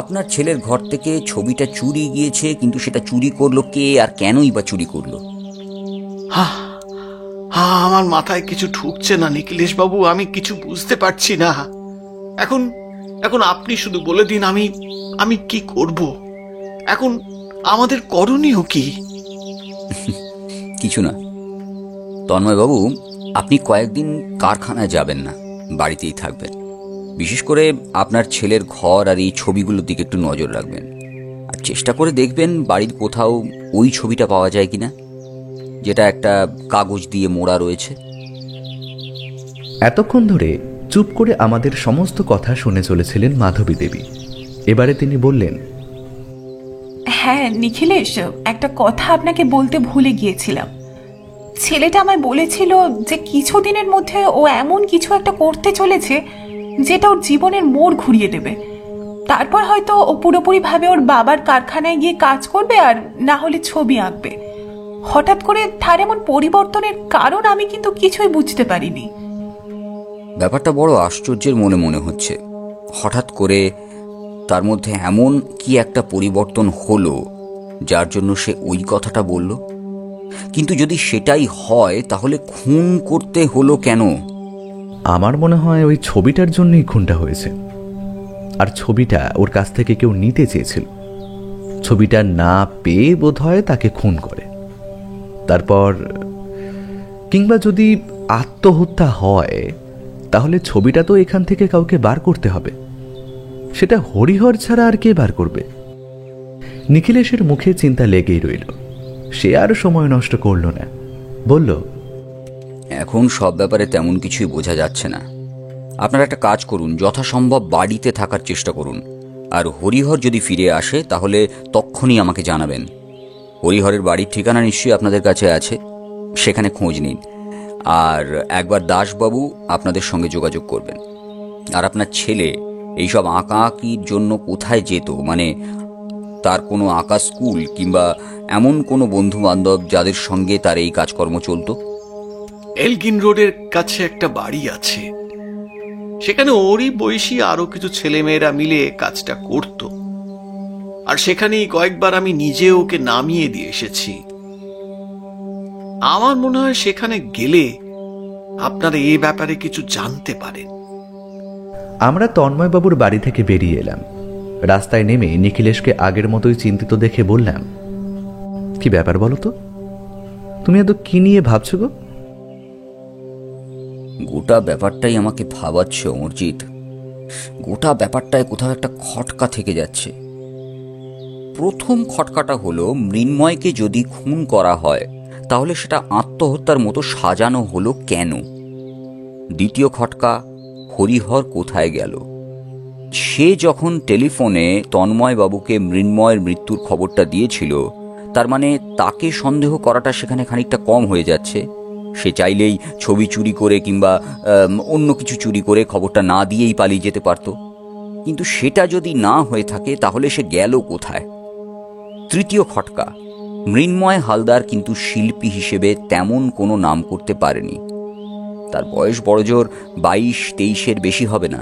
আপনার ছেলের ঘর থেকে ছবিটা চুরি গিয়েছে, কিন্তু সেটা চুরি করলো কে আর কেনই বা চুরি করলো? আমার মাথায় কিছু ঢুকছে না নিখিলেশ বাবু, আমি কিছু বুঝতে পারছি না। এখন আপনি শুধু বলে দিন আমি কি করব? এখন আমাদের করণীয় কি? কিছু না তন্ময়বাবু, আপনি কয়েকদিন কারখানায় যাবেন না, বাড়িতেই থাকবেন। বিশেষ করে আপনার ছেলের ঘর আর এই ছবিগুলোর দিকে একটু নজর রাখবেন, আর চেষ্টা করে দেখবেন বাড়ির কোথাও ওই ছবিটা পাওয়া যায় কিনা, যেটা একটা কাগজ দিয়ে মোড়া রয়েছে। এতক্ষণ ধরে চুপ করে আমাদের সমস্ত কথা শুনে চলেছিলেন মাধবী দেবী। এবারে তিনি বললেন, হ্যাঁ নিখিলেশ, একটা কথা আপনাকে বলতে ভুলে গিয়েছিলাম। ছেলেটা আমায় বলেছিল যে কিছুদিনের মধ্যে ও এমন কিছু একটা করতে চলেছে যেটা ওর জীবনের মোড় ঘুরিয়ে দেবে। তারপর হয়তো ও পুরোপুরিভাবে ওর বাবার কারখানায় গিয়ে কাজ করবে, আর না হলে ছবি আঁকবে। হঠাৎ করে তার এমন পরিবর্তনের কারণ আমি কিন্তু কিছুই বুঝতে পারিনি। ব্যাপারটা বড় আশ্চর্যের মনে হচ্ছে। হঠাৎ করে তার মধ্যে এমন কি একটা পরিবর্তন হলো যার জন্য সে ওই কথাটা বলল। কিন্তু যদি সেটাই হয় তাহলে খুন করতে হলো কেন? আমার মনে হয় ওই ছবিটার জন্যই খুনটা হয়েছে। আর ছবিটা ওর কাছ থেকে কেউ নিতে চেয়েছিল। ছবিটা না পেয়ে বোধহয় তাকে খুন করে। তারপর কিংবা যদি আত্মহত্যা হয় তাহলে ছবিটা তো এখান থেকে কাউকে বার করতে হবে। সেটা হরিহর ছাড়া আর কে বার করবে? নিখিলেশের মুখে চিন্তা লেগেই রইল। সে আর সময় নষ্ট করল না, বলল, এখন সব ব্যাপারে তেমন কিছুই বোঝা যাচ্ছে না। আপনারা একটা কাজ করুন, যথাসম্ভব বাড়িতে থাকার চেষ্টা করুন। আর হরিহর যদি ফিরে আসে তাহলে তক্ষুনি আমাকে জানাবেন। হরিহরের বাড়ির ঠিকানা নিশ্চয়ই আপনাদের কাছে আছে, সেখানে খোঁজ নিন। আর একবার দাসবাবু আপনাদের সঙ্গে যোগাযোগ করবেন। আর আপনার ছেলে এইসব আঁকাআঁকির জন্য কোথায় যেত, মানে তার কোনো আঁকা স্কুল কিংবা এমন কোনো বন্ধু বান্ধব যাদের সঙ্গে তার এই কাজকর্ম চলতো? এলগিন রোডের কাছে একটা বাড়ি আছে, সেখানে ওরই বয়সী আরো কিছু ছেলেমেয়েরা মিলে কাজটা করত। আর সেখানেই কয়েকবার আমি নিজে ওকে নামিয়ে দিয়ে এসেছি। আমার মনে হয় সেখানে গেলে আপনারা এই ব্যাপারে কিছু জানতে পারেন। আমরা তন্ময়বাবুর বাড়ি থেকে বেরিয়ে এলাম। রাস্তায় নেমে নিখিলেশকে আগের মতোই চিন্তিত দেখে বললাম, কি ব্যাপার বলো তো, তুমি এত কি নিয়ে ভাবছো গো? গোটা ব্যাপারটাই আমাকে ভাবাচ্ছে অমরজিৎ। গোটা ব্যাপারটায় কোথাও একটা খটকা থেকে যাচ্ছে। প্রথম খটকাটা হলো, মৃন্ময়কে যদি খুন করা হয় তাহলে সেটা আত্মহত্যার মতো সাজানো হলো কেন? দ্বিতীয় খটকা, হরিহর কোথায় গেল? সে যখন টেলিফোনে তন্ময়বাবুকে মৃন্ময়ের মৃত্যুর খবরটা দিয়েছিল, তার মানে তাকে সন্দেহ করাটা সেখানে খানিকটা কম হয়ে যাচ্ছে। সে চাইলেই ছবি চুরি করে কিংবা অন্য কিছু চুরি করে খবরটা না দিয়েই পালিয়ে যেতে পারত। কিন্তু সেটা যদি না হয়ে থাকে তাহলে সে গেল কোথায়? তৃতীয় খটকা, মৃন্ময় হালদার কিন্তু শিল্পী হিসেবে তেমন কোনো নাম করতে পারেনি। তার বয়স বড়জোর 22-23-এর বেশি হবে না।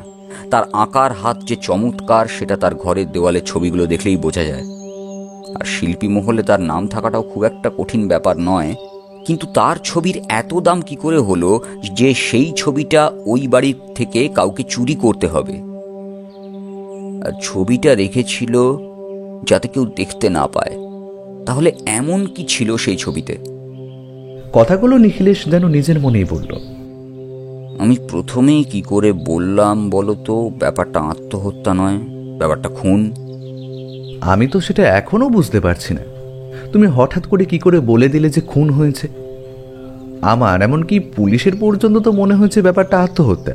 তার আঁকার হাত যে চমৎকার সেটা তার ঘরের দেওয়ালের ছবিগুলো দেখলেই বোঝা যায়। আর শিল্পী মহলে তার নাম থাকাটাও খুব একটা কঠিন ব্যাপার নয়। কিন্তু তার ছবির এত দাম কি করে হলো যে সেই ছবিটা ওই বাড়ির থেকে কাউকে চুরি করতে হবে? আর ছবিটা রেখেছিল যাতে কেউ দেখতে না পায়। তাহলে এমন কি ছিল সেই ছবিতে? কথাগুলো নিখিলেশ যেন নিজের মনেই বলল। আমি প্রথমেই কি করে বললাম বলো তো, ব্যাপারটা আত্মহত্যা নয়, ব্যাপারটা খুন? আমি তো সেটা এখনো বুঝতে পারছি না। তুমি হঠাৎ করে কি করে বলে দিলে যে খুন হয়েছে? আমার এমনকি পুলিশের পর্যন্ত তো মনে হয়েছে ব্যাপারটা আত্মহত্যা।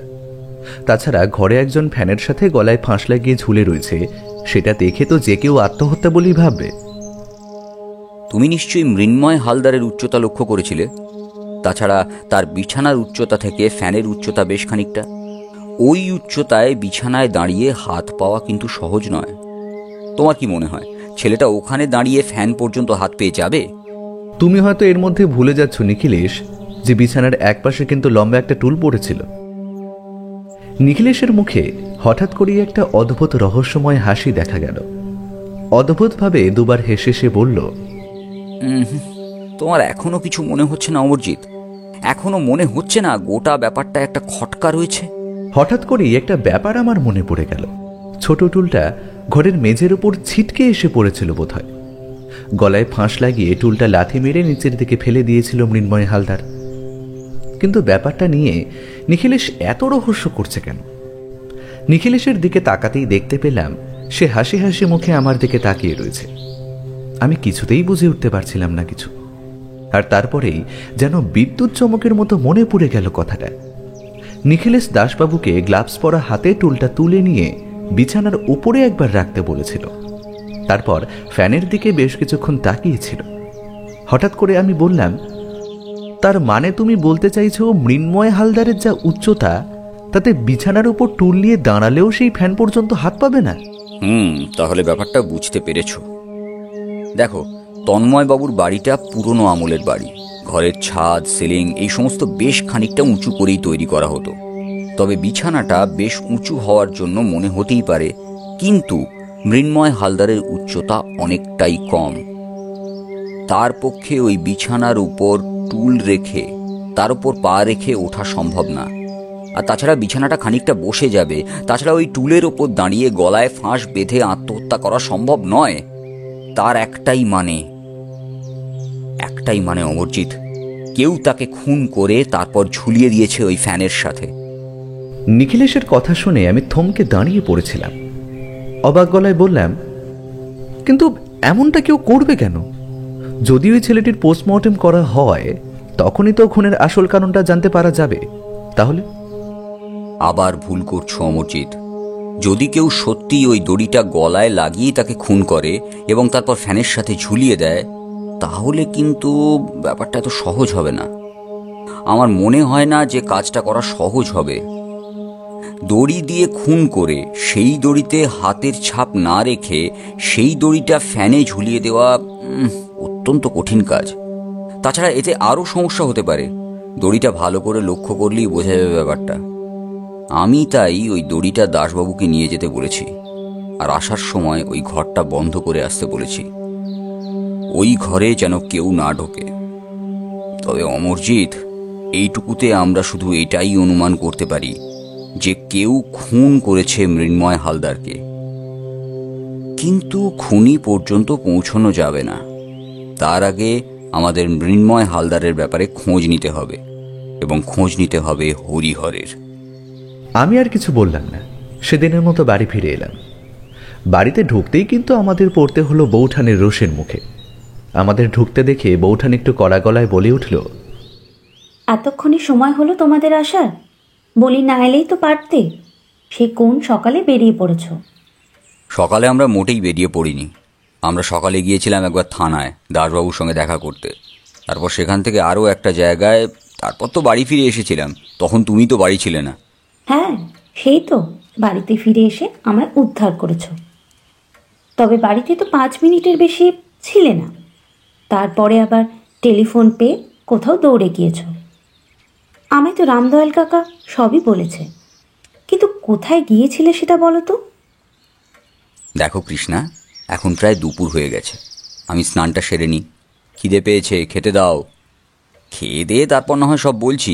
তাছাড়া ঘরে একজন ফ্যানের সাথে গলায় ফাঁস লাগিয়ে ঝুলে রয়েছে, সেটা দেখে তো যে কেউ আত্মহত্যা বলেই ভাববে। তুমি নিশ্চয়ই মৃন্ময় হালদারের উচ্চতা লক্ষ্য করেছিলে। তাছাড়া তার বিছানার উচ্চতা থেকে ফ্যানের উচ্চতা বেশ খানিকটা। ওই উচ্চতায় বিছানায় দাঁড়িয়ে হাত পাওয়া কিন্তু সহজ নয়। তোমার কি মনে হয় ছেলেটা ওখানে দাঁড়িয়ে ফ্যান পর্যন্ত হাত পেয়ে যাবে? তুমি হয়তো এর মধ্যে ভুলে যাচ্ছ নিখিলেশ, যে বিছানার একপাশে কিন্তু লম্বা একটা টুল পড়েছিল। নিখিলেশের মুখে হঠাৎ করেই একটা অদ্ভুত রহস্যময় হাসি দেখা গেল। অদ্ভুতভাবে দুবার হেসে সে বলল, তোমার এখনো কিছু মনে হচ্ছে না অমরজিৎ? এখনো মনে হচ্ছে না গোটা ব্যাপারটা একটা খটকা রয়েছে? হঠাৎ করেই একটা ব্যাপার আমার মনে পড়ে গেল। ছোট টুলটা ঘরের মেঝের উপর ছিটকে এসে পড়েছিল বোধহয়। গলায় ফাঁস লাগিয়ে টুলটা লাথি মেরে নিচের দিকে ফেলে দিয়েছিল মৃন্ময় হালদার। কিন্তু ব্যাপারটা নিয়ে নিখিলেশ এত রহস্য করছে কেন? নিখিলেশের দিকে তাকাতেই দেখতে পেলাম সে হাসি হাসি মুখে আমার দিকে তাকিয়ে রয়েছে। আমি কিছুতেই বুঝে উঠতে পারছিলাম না কিছু। আর তারপরেই যেন বিদ্যুৎ চমকের মতো মনে পড়ে গেল কথাটা। নিখিলেশ দাসবাবুকে গ্লাভস পরা হাতে টুলটা তুলে নিয়ে বিছানার উপরে একবার রাখতে বলেছিল। তারপর ফ্যানের দিকে বেশ কিছুক্ষণ তাকিয়েছিল। হঠাৎ করে আমি বললাম, তার মানে তুমি বলতে চাইছো মৃন্ময় হালদারের যা উচ্চতা, তাতে বিছানার উপর টুল নিয়ে দাঁড়ালেও সেই ফ্যান পর্যন্ত হাত পাবে না? তাহলে ব্যাপারটা বুঝতে পেরেছ। দেখো, তন্ময়বাবুর বাড়িটা পুরনো আমলের বাড়ি। ঘরের ছাদ, সিলিং এই সমস্ত বেশ খানিকটা উঁচু করেই তৈরি করা হতো। তবে বিছানাটা বেশ উঁচু হওয়ার জন্য মনে হতেই পারে, কিন্তু মৃন্ময় হালদারের উচ্চতা অনেকটাই কম। তার পক্ষে ওই বিছানার উপর টুল রেখে তার উপর পা রেখে ওঠা সম্ভব না। আর তাছাড়া বিছানাটা খানিকটা বসে যাবে। তাছাড়া ওই টুলের ওপর দাঁড়িয়ে গলায় ফাঁস বেঁধে আত্মহত্যা করা সম্ভব নয়। তার একটাই মানে অমরজিৎ, কেউ তাকে খুন করে তারপর ঝুলিয়ে দিয়েছে ওই ফ্যানের সাথে। নিখিলেশের কথা শুনে আমি থমকে দাঁড়িয়ে পড়েছিলাম। অবাক গলায় বললাম, কিন্তু এমনটা কেউ করবে কেন? যদি ওই ছেলেটির পোস্টমর্টেম করা হয় তখনই তো খুনের আসল কারণটা জানতে পারা যাবে। তাহলে আবার ভুল করছো অমরজিৎ। যদি কেউ সত্যি ওই দড়িটা গলায় লাগিয়ে তাকে খুন করে এবং তারপর ফ্যানের সাথে ঝুলিয়ে দেয়, তাহলে কিন্তু ব্যাপারটা এত সহজ হবে না। আমার মনে হয় না যে কাজটা করা সহজ হবে। দড়ি দিয়ে খুন করে সেই দড়িতে হাতের ছাপ না রেখে সেই দড়িটা ফ্যানে ঝুলিয়ে দেওয়া অত্যন্ত কঠিন কাজ। তাছাড়া এতে আরও সমস্যা হতে পারে। দড়িটা ভালো করে লক্ষ্য করলেই বোঝা যাবে ব্যাপারটা। আমি তাই ওই দড়িটা দাসবাবুকে নিয়ে যেতে বলেছি, আর আসার সময় ওই ঘরটা বন্ধ করে আসতে বলেছি। ওই ঘরে যেন কেউ না ঢোকে। তবে অমরজিৎ, এইটুকুতে আমরা শুধু এটাই অনুমান করতে পারি যে কেউ খুন করেছে মৃন্ময় হালদারকে। কিন্তু খুনি পর্যন্ত পৌঁছানো যাবে না। তার আগে আমাদের মৃন্ময় হালদারের ব্যাপারে খোঁজ নিতে হবে, এবং খোঁজ নিতে হবে হরিহরের। আমি আর কিছু বললাম না। সেদিনের মতো বাড়ি ফিরে এলাম। বাড়িতে ঢুকতেই কিন্তু আমাদের পড়তে হলো বৌঠানের রোষের মুখে। আমাদের ঢুকতে দেখে বৌঠান একটু কড়া গলায় বলে উঠল, এতক্ষণে সময় হলো তোমাদের আসার? বলি না এলেই তো পারতে। সে কোন সকালে বেরিয়ে পড়েছ? সকালে আমরা মোটেই বেরিয়ে পড়িনি। আমরা সকালে গিয়েছিলাম একবার থানায় দাসবাবুর সঙ্গে দেখা করতে, তারপর সেখান থেকে আরও একটা জায়গায়, তারপর তো বাড়ি ফিরে এসেছিলাম। তখন তুমি তো বাড়ি ছিলে না। হ্যাঁ, সেই তো বাড়িতে ফিরে এসে আমায় উদ্ধার করেছ। তবে বাড়িতে তো 5 মিনিটের বেশি ছিলে না। তারপরে আবার টেলিফোন পেয়ে কোথাও দৌড়ে গিয়েছ। আমায় তো রামদয়াল কাকা সবই বলেছে, কিন্তু কোথায় গিয়েছিলে সেটা বলো তো। দেখো কৃষ্ণা, এখন প্রায় দুপুর হয়ে গেছে। আমি স্নানটা সেরে নিই। খিদে পেয়েছে, খেতে দাও। খেয়ে দিয়ে তারপর না হয় সব বলছি।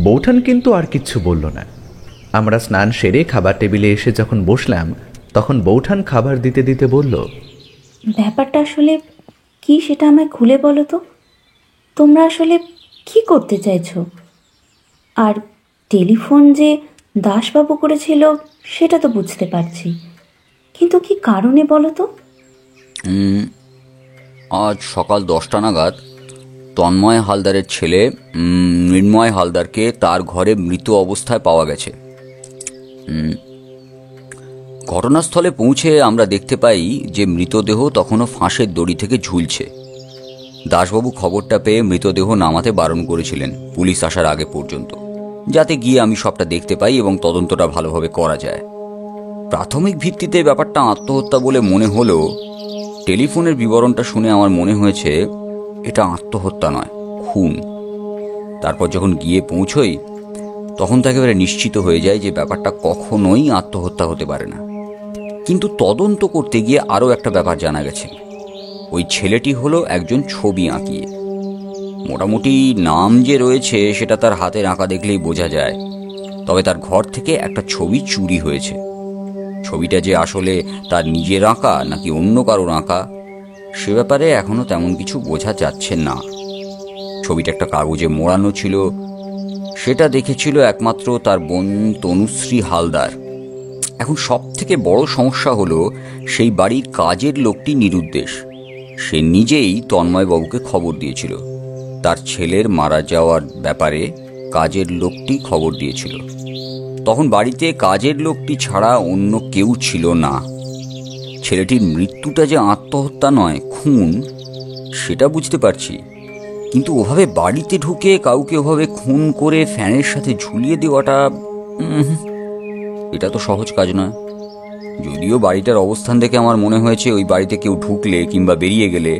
বৌঠান কিন্তু আর কিচ্ছু বলল না। আমরা স্নান সেরে খাবার টেবিলে এসে যখন বসলাম তখন বৌঠান খাবার দিতে দিতে বলল, ব্যাপারটা আসলে কি সেটা আমায় খুলে বলো তো। তোমরা আসলে কি করতে চাইছো? আর টেলিফোন যে দাসবাবু করেছিল সেটা তো বুঝতে পারছি, কিন্তু কি কারণে বলো তো। আজ সকাল 10টা নাগাদ তন্ময় হালদারের ছেলে মৃন্ময় হালদারকে তার ঘরে মৃত অবস্থায় পাওয়া গেছে। ঘটনাস্থলে পৌঁছে আমরা দেখতে পাই যে মৃতদেহ তখনও ফাঁসের দড়ি থেকে ঝুলছে। দাসবাবু খবরটা পেয়ে মৃতদেহ নামাতে বারণ করেছিলেন পুলিশ আসার আগে পর্যন্ত, যাতে গিয়ে আমি সবটা দেখতে পাই এবং তদন্তটা ভালোভাবে করা যায়। প্রাথমিক ভিত্তিতে ব্যাপারটা আত্মহত্যা বলে মনে হলেও টেলিফোনের বিবরণটা শুনে আমার মনে হয়েছে এটা আত্মহত্যা নয়, খুন। তারপর যখন গিয়ে পৌঁছই তখন তো একেবারে নিশ্চিত হয়ে যায় যে ব্যাপারটা কখনোই আত্মহত্যা হতে পারে না। কিন্তু তদন্ত করতে গিয়ে আরও একটা ব্যাপার জানা গেছে। ওই ছেলেটি হলো একজন ছবি আঁকিয়ে। মোটামুটি নাম যে রয়েছে সেটা তার হাতের আঁকা দেখলেই বোঝা যায়। তবে তার ঘর থেকে একটা ছবি চুরি হয়েছে। ছবিটা যে আসলে তার নিজের আঁকা নাকি অন্য কারোর আঁকা সে ব্যাপারে এখনো তেমন কিছু বোঝা যাচ্ছে না। ছবিটা একটা কাগজে মোড়ানো ছিল। সেটা দেখেছিল একমাত্র তার বোন তনুশ্রী হালদার। এখন সব থেকে বড় সমস্যা হলো সেই বাড়ির কাজের লোকটি নিরুদ্দেশ। সে নিজেই তন্ময়বাবুকে খবর দিয়েছিল। তার ছেলের মারা যাওয়ার ব্যাপারে কাজের লোকটি খবর দিয়েছিল। তখন বাড়িতে কাজের লোকটি ছাড়া অন্য কেউ ছিল না। ছেলেটির মৃত্যুটা যে আত্মহত্যা নয়, খুন, সেটা বুঝতে পারছি। কিন্তু ওভাবে বাড়িতে ঢুকে কাউকে ওভাবে খুন করে ফ্যানের সাথে ঝুলিয়ে দেওয়াটা এটা তো সহজ কাজ নয়। যদিও বাড়িটার অবস্থান দেখে আমার মনে হয়েছে ওই বাড়িতে কেউ ঢুকলে কিংবা বেরিয়ে গেলে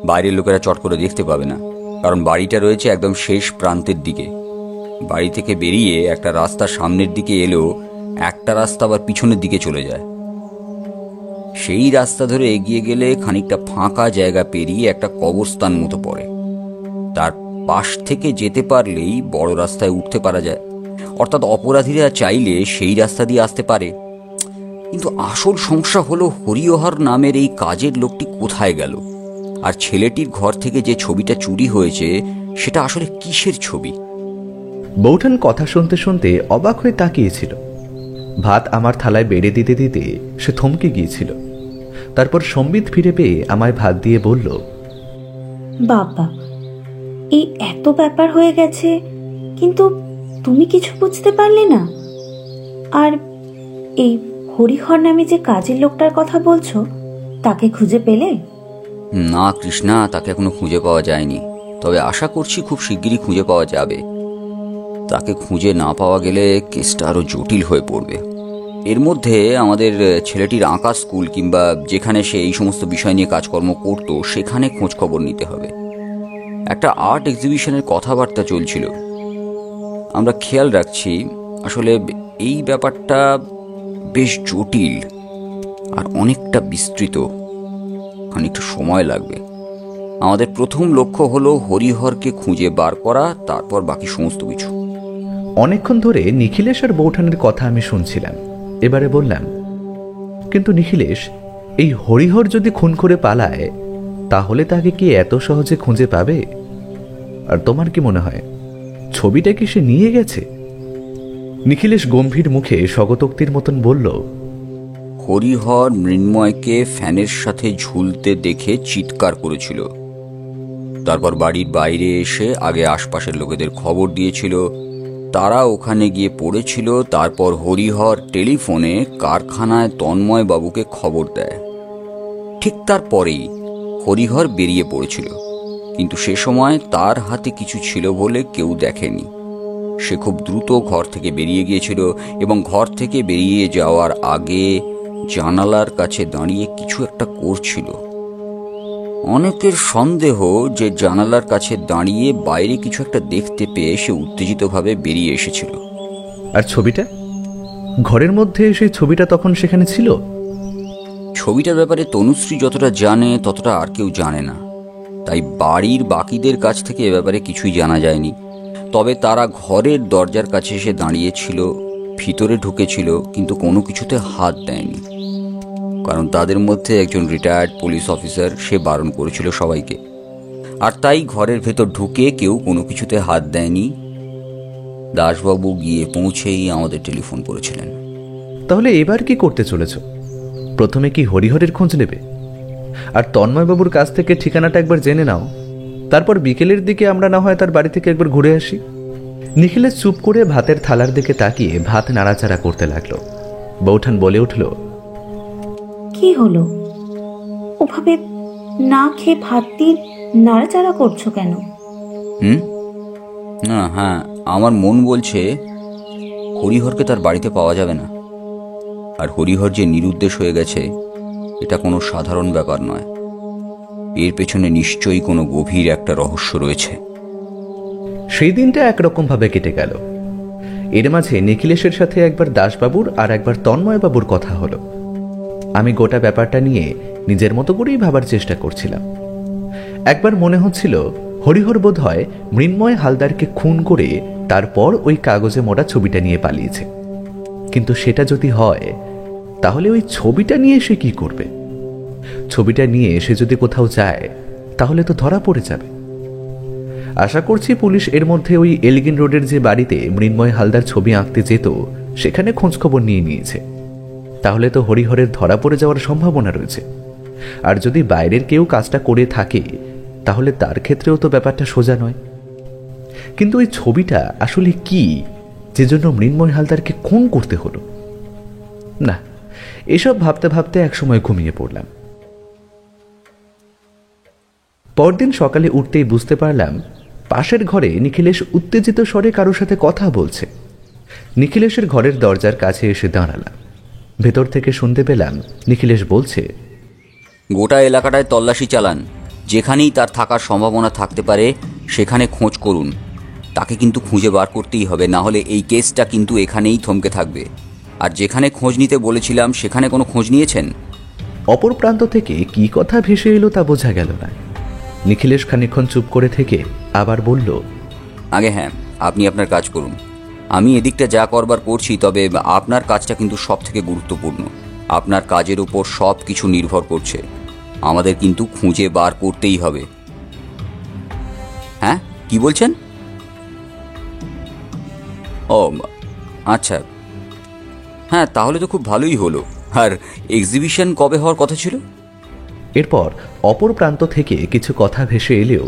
বাইরের লোকেরা চট করে দেখতে পাবে না, কারণ বাড়িটা রয়েছে একদম শেষ প্রান্তের দিকে। বাড়ি থেকে বেরিয়ে একটা রাস্তা সামনের দিকে এলেও একটা রাস্তা আবার পিছনের দিকে চলে যায়। সেই রাস্তা ধরে এগিয়ে গেলে খানিকটা ফাঁকা জায়গা পেরিয়ে একটা কবরস্থান মতো পড়ে। তার পাশ থেকে যেতে পারলেই বড় রাস্তায় উঠতে পারা যায়, অর্থাৎ অপরাধীরা চাইলে সেই রাস্তা দিয়ে আসতে পারে। কিন্তু আসল সমস্যা হলো হরিহর নামের এই কাজের লোকটি কোথায় গেল, আর ছেলেটির ঘর থেকে যে ছবিটা চুরি হয়েছে সেটা আসলে কিসের ছবি। বৌঠান কথা শুনতে শুনতে অবাক হয়ে তাকিয়েছিল। ভাত আমার থালায় বেড়ে দিতে দিতে সে থমকে গিয়েছিল। তারপর সম্বিত ফিরে পেয়ে আমায় ভাত দিয়ে বলল, বাবা, এই এত ব্যাপার হয়ে গেছে, কিন্তু তুমি কিছু বুঝতে পারলে না? আর এই হরিহর নামে যে কাজের লোকটার কথা বলছো, তাকে খুঁজে পেলে? না কৃষ্ণা, তাকে এখনো খুঁজে পাওয়া যায়নি, তবে আশা করছি খুব শিগগিরই খুঁজে পাওয়া যাবে। তাকে খুঁজে না পাওয়া গেলে কেসটা আরো জটিল হয়ে পড়বে। এর মধ্যে আমাদের ছেলেটির আঁকা স্কুল কিংবা যেখানে সে এই সমস্ত বিষয় নিয়ে কাজকর্ম করত সেখানে খোঁজ খবর নিতে হবে। একটা আর্ট এক্সিবিশনের কথাবার্তা চলছিল, আমরা খেয়াল রাখছি। আসলে এই ব্যাপারটা বেশ জটিল আর অনেকটা বিস্তৃত, খানিকটা সময় লাগবে। আমাদের প্রথম লক্ষ্য হলো হরিহরকে খুঁজে বার করা, তারপর বাকি সমস্ত কিছু। অনেকক্ষণ ধরে নিখিলেশ আর বৌঠানের কথা আমি শুনছিলাম। এবারে বললাম, কিন্তু নিখিলেশ, এই হরিহর যদি খুন করে পালায়, তাহলে তাকে কি এত সহজে খুঁজে পাবে? আর তোমার কি মনে হয়, ছবিটা কি সে নিয়ে গেছে? নিখিলেশ গম্ভীর মুখে স্বগতোক্তির মতন বলল, হরিহর মৃন্ময়কে ফ্যানের সাথে ঝুলতে দেখে চিৎকার করেছিল। তারপর বাড়ির বাইরে এসে আগে আশপাশের লোকেদের খবর দিয়েছিল, তারা ওখানে গিয়ে পড়েছিল। তারপর হরিহর টেলিফোনে কারখানায় তন্ময় বাবুকে খবর দেয়। ঠিক তারপরেই হরিহর বেরিয়ে পড়েছিল, কিন্তু সে সময় তার হাতে কিছু ছিল বলে কেউ দেখেনি। সে খুব দ্রুত ঘর থেকে বেরিয়ে গিয়েছিল এবং ঘর থেকে বেরিয়ে যাওয়ার আগে জানালার কাছে দাঁড়িয়ে কিছু একটা করছিল। অনেকের সন্দেহ যে জানালার কাছে দাঁড়িয়ে বাইরে কিছু একটা দেখতে পেয়ে সে উত্তেজিতভাবে বেরিয়ে এসেছিল। আর ছবিটা? ঘরের মধ্যে সেই ছবিটা তখন সেখানে ছিল? ছবিটার ব্যাপারে তনুশ্রী যতটা জানে ততটা আর কেউ জানে না, তাই বাড়ির বাকিদের কাছ থেকে এ ব্যাপারে কিছুই জানা যায়নি। তবে তারা ঘরের দরজার কাছে এসে দাঁড়িয়েছিল, ভিতরে ঢুকেছিল, কিন্তু কোনো কিছুতে হাত দেয়নি, কারণ তাদের মধ্যে একজন রিটায়ার্ড পুলিশ অফিসার, সে বারণ করেছিল সবাইকে। আর তাই ঘরের ভেতর ঢুকে কেউ কোনো কিছুতে হাত দেয়নি। দাসবাবু গিয়ে পৌঁছেই আমাদের টেলিফোন করেছিলেন। তাহলে এবার কি করতে চলেছ? প্রথমে কি হরিহরের খোঁজ নেবে? আর তন্ময়বাবুর কাছ থেকে ঠিকানাটা একবার জেনে নাও, তারপর বিকেলের দিকে আমরা না হয় তার বাড়ি থেকে একবার ঘুরে আসি। নিখিলেশ চুপ করে ভাতের থালার দিকে তাকিয়ে ভাত নাড়াচাড়া করতে লাগলো। বৌঠান বলে উঠল, কি হলো? ওভাবে না খেয়ে ভাত দিয়ে নাড়াচাড়া করছো কেন? না, হ্যাঁ, আমার মন বলছে হরিহরকে তার বাড়িতে পাওয়া যাবে না। আর হরিহর যে নিরুদ্দেশ হয়ে গেছে, এটা কোনো সাধারণ ব্যাপার নয়। এর পেছনে নিশ্চয়ই কোনো গভীর একটা রহস্য রয়েছে। সেই দিনটা একরকম ভাবে কেটে গেল। এর মাঝে নিখিলেশের সাথে একবার দাসবাবুর আর একবার তন্ময়বাবুর কথা হলো। আমি গোটা ব্যাপারটা নিয়ে নিজের মতো করেই ভাবার চেষ্টা করছিলাম। একবার মনে হচ্ছিল হরিহর বোধ হয় মৃন্ময় হালদারকে খুন করে তারপর ওই কাগজে মোড়া ছবিটা নিয়ে পালিয়েছে। কিন্তু সেটা যদি হয়, তাহলে ওই ছবিটা নিয়ে সে কি করবে? ছবিটা নিয়ে সে যদি কোথাও যায়, তাহলে তো ধরা পড়ে যাবে। আশা করছি পুলিশ এর মধ্যে ওই এলগিন রোডের যে বাড়িতে মৃন্ময় হালদার ছবি আঁকতে যেত, সেখানে খোঁজখবর নিয়ে নিয়েছে। তাহলে তো হরিহরের ধরা পড়ে যাওয়ার সম্ভাবনা রয়েছে। আর যদি বাইরের কেউ কাজটা করে থাকে, তাহলে তার ক্ষেত্রেও তো ব্যাপারটা সোজা নয়। কিন্তু ওই ছবিটা আসলে কি, যে জন্য মৃন্ময় হালদারকে খুন করতে হলো? না, এসব ভাবতে ভাবতে একসময় ঘুমিয়ে পড়লাম। পরদিন সকালে উঠতেই বুঝতে পারলাম পাশের ঘরে নিখিলেশ উত্তেজিত স্বরে কারোর সাথে কথা বলছে। নিখিলেশের ঘরের দরজার কাছে এসে দাঁড়ালাম। ভেতর থেকে শুনতে পেলাম নিখিলেশ বলছে, গোটা এলাকাটায় তল্লাশি চালান, যেখানেই তার থাকার সম্ভাবনা থাকতে পারে সেখানে খোঁজ করুন। তাকে কিন্তু খুঁজে বার করতেই হবে, না হলে এই কেসটা কিন্তু এখানেই থমকে থাকবে। আর যেখানে খোঁজ নিতে বলেছিলাম সেখানে কোনো খোঁজ নিয়েছেন? অপর প্রান্ত থেকে কি কথা ভেসে এলো তা বোঝা গেল না। নিখিলেশ খানিকক্ষণ চুপ করে থেকে আবার বলল, আগে হ্যাঁ, আপনি আপনার কাজ করুন। আমি এদিকটা যা করবার করছি, তবে আপনার কাজটা কিন্তু সব থেকে গুরুত্বপূর্ণ। আপনার কাজের উপর সব কিছু নির্ভর করছে। আমাদের কিন্তু খুঁজে বার করতেই হবে। হ্যাঁ, কি বলছেন? ও আচ্ছা, হ্যাঁ তাহলে তো খুব ভালোই হলো। আর এক্সিবিশন কবে হওয়ার কথা ছিল? এরপর অপর প্রান্ত থেকে কিছু কথা ভেসে এলেও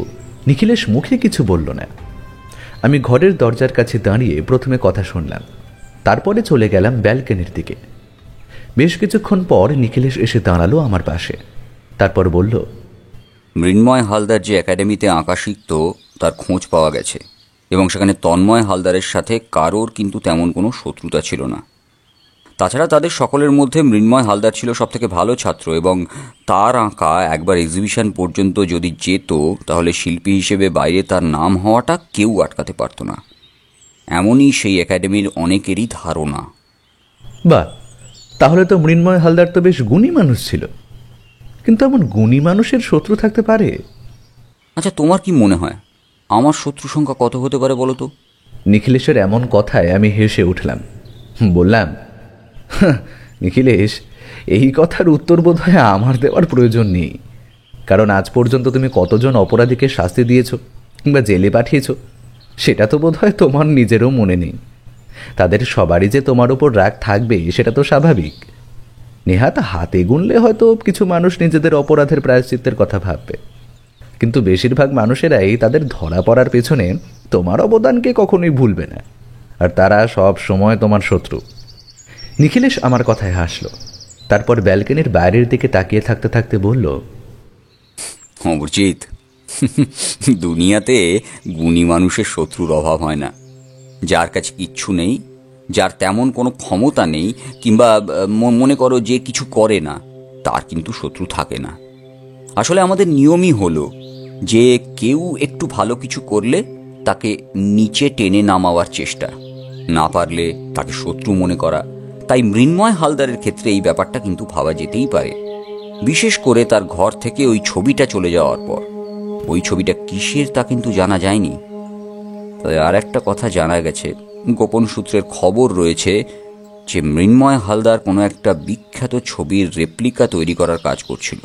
নিখিলেশ মুখে কিছু বলল না। আমি ঘরের দরজার কাছে দাঁড়িয়ে প্রথমে কথা শুনলাম, তারপরে চলে গেলাম ব্যালকনির দিকে। বেশ কিছুক্ষণ পর নিখিলেশ এসে দাঁড়ালো আমার পাশে, তারপর বলল, মৃন্ময় হালদার যে একাডেমিতে আঁকা শিখত তার খোঁজ পাওয়া গেছে, এবং সেখানে তন্ময় হালদারের সাথে কারোর কিন্তু তেমন কোনো শত্রুতা ছিল না। তাছাড়া তাদের সকলের মধ্যে মৃন্ময় হালদার ছিল সবথেকে ভালো ছাত্র, এবং তার আঁকা একবার এক্সিবিশন পর্যন্ত যদি যেত তাহলে শিল্পী হিসেবে বাইরে তার নাম হওয়াটা কেউ আটকাতে পারত না। এমনই সেই একাডেমির অনেকেরই ধারণা। বাহ, তাহলে তো মৃন্ময় হালদার তো বেশ গুণী মানুষ ছিল। কিন্তু এমন গুণী মানুষের শত্রু থাকতে পারে? আচ্ছা, তোমার কি মনে হয় আমার শত্রু সংখ্যা কত হতে পারে বলো তো? নিখিলেশের এমন কথায় আমি হেসে উঠলাম। বললাম, নিখিলেশ, এই কথার উত্তর বোধ হয় আমার দেওয়ার প্রয়োজন নেই, কারণ আজ পর্যন্ত তুমি কতজন অপরাধীকে শাস্তি দিয়েছ কিংবা জেলে পাঠিয়েছ সেটা তো বোধ হয় তোমার নিজেরও মনে নেই। তাদের সবারই যে তোমার উপর রাগ থাকবে সেটা তো স্বাভাবিক। নেহাত হাতে গুনলে হয়তো কিছু মানুষ নিজেদের অপরাধের প্রায়শ্চিত্তের কথা ভাববে, কিন্তু বেশিরভাগ মানুষেরাই তাদের ধরা পড়ার পেছনে তোমার অবদানকে কখনোই ভুলবে না, আর তারা সব সময় তোমার শত্রু। নিখিলেশ আমার কথায় হাসল, তারপর ব্যালকনির বাইরের দিকে তাকিয়ে থাকতে থাকতে বলল, অমরজিৎ, দুনিয়াতে গুণী মানুষের শত্রুর অভাব হয় না। যার কাছে কিচ্ছু নেই, যার তেমন কোনো ক্ষমতা নেই, কিংবা মনে করো যে কিছু করে না, তার কিন্তু শত্রু থাকে না। আসলে আমাদের নিয়মই হলো যে কেউ একটু ভালো কিছু করলে তাকে নিচে টেনে নামাবার চেষ্টা, না পারলে তাকে শত্রু মনে করা। তাই মৃন্ময় হালদারের ক্ষেত্রে এই ব্যাপারটা কিন্তু ভাবা যেতেই পারে, বিশেষ করে তার ঘর থেকে ওই ছবিটা চলে যাওয়ার পর। ওই ছবিটা কিসের তা কিন্তু জানা যায়নি। তবে আর একটা কথা জানা গেছে, গোপন সূত্রের খবর রয়েছে যে মৃন্ময় হালদার কোনো একটা বিখ্যাত ছবির রেপ্লিকা তৈরি করার কাজ করছিল।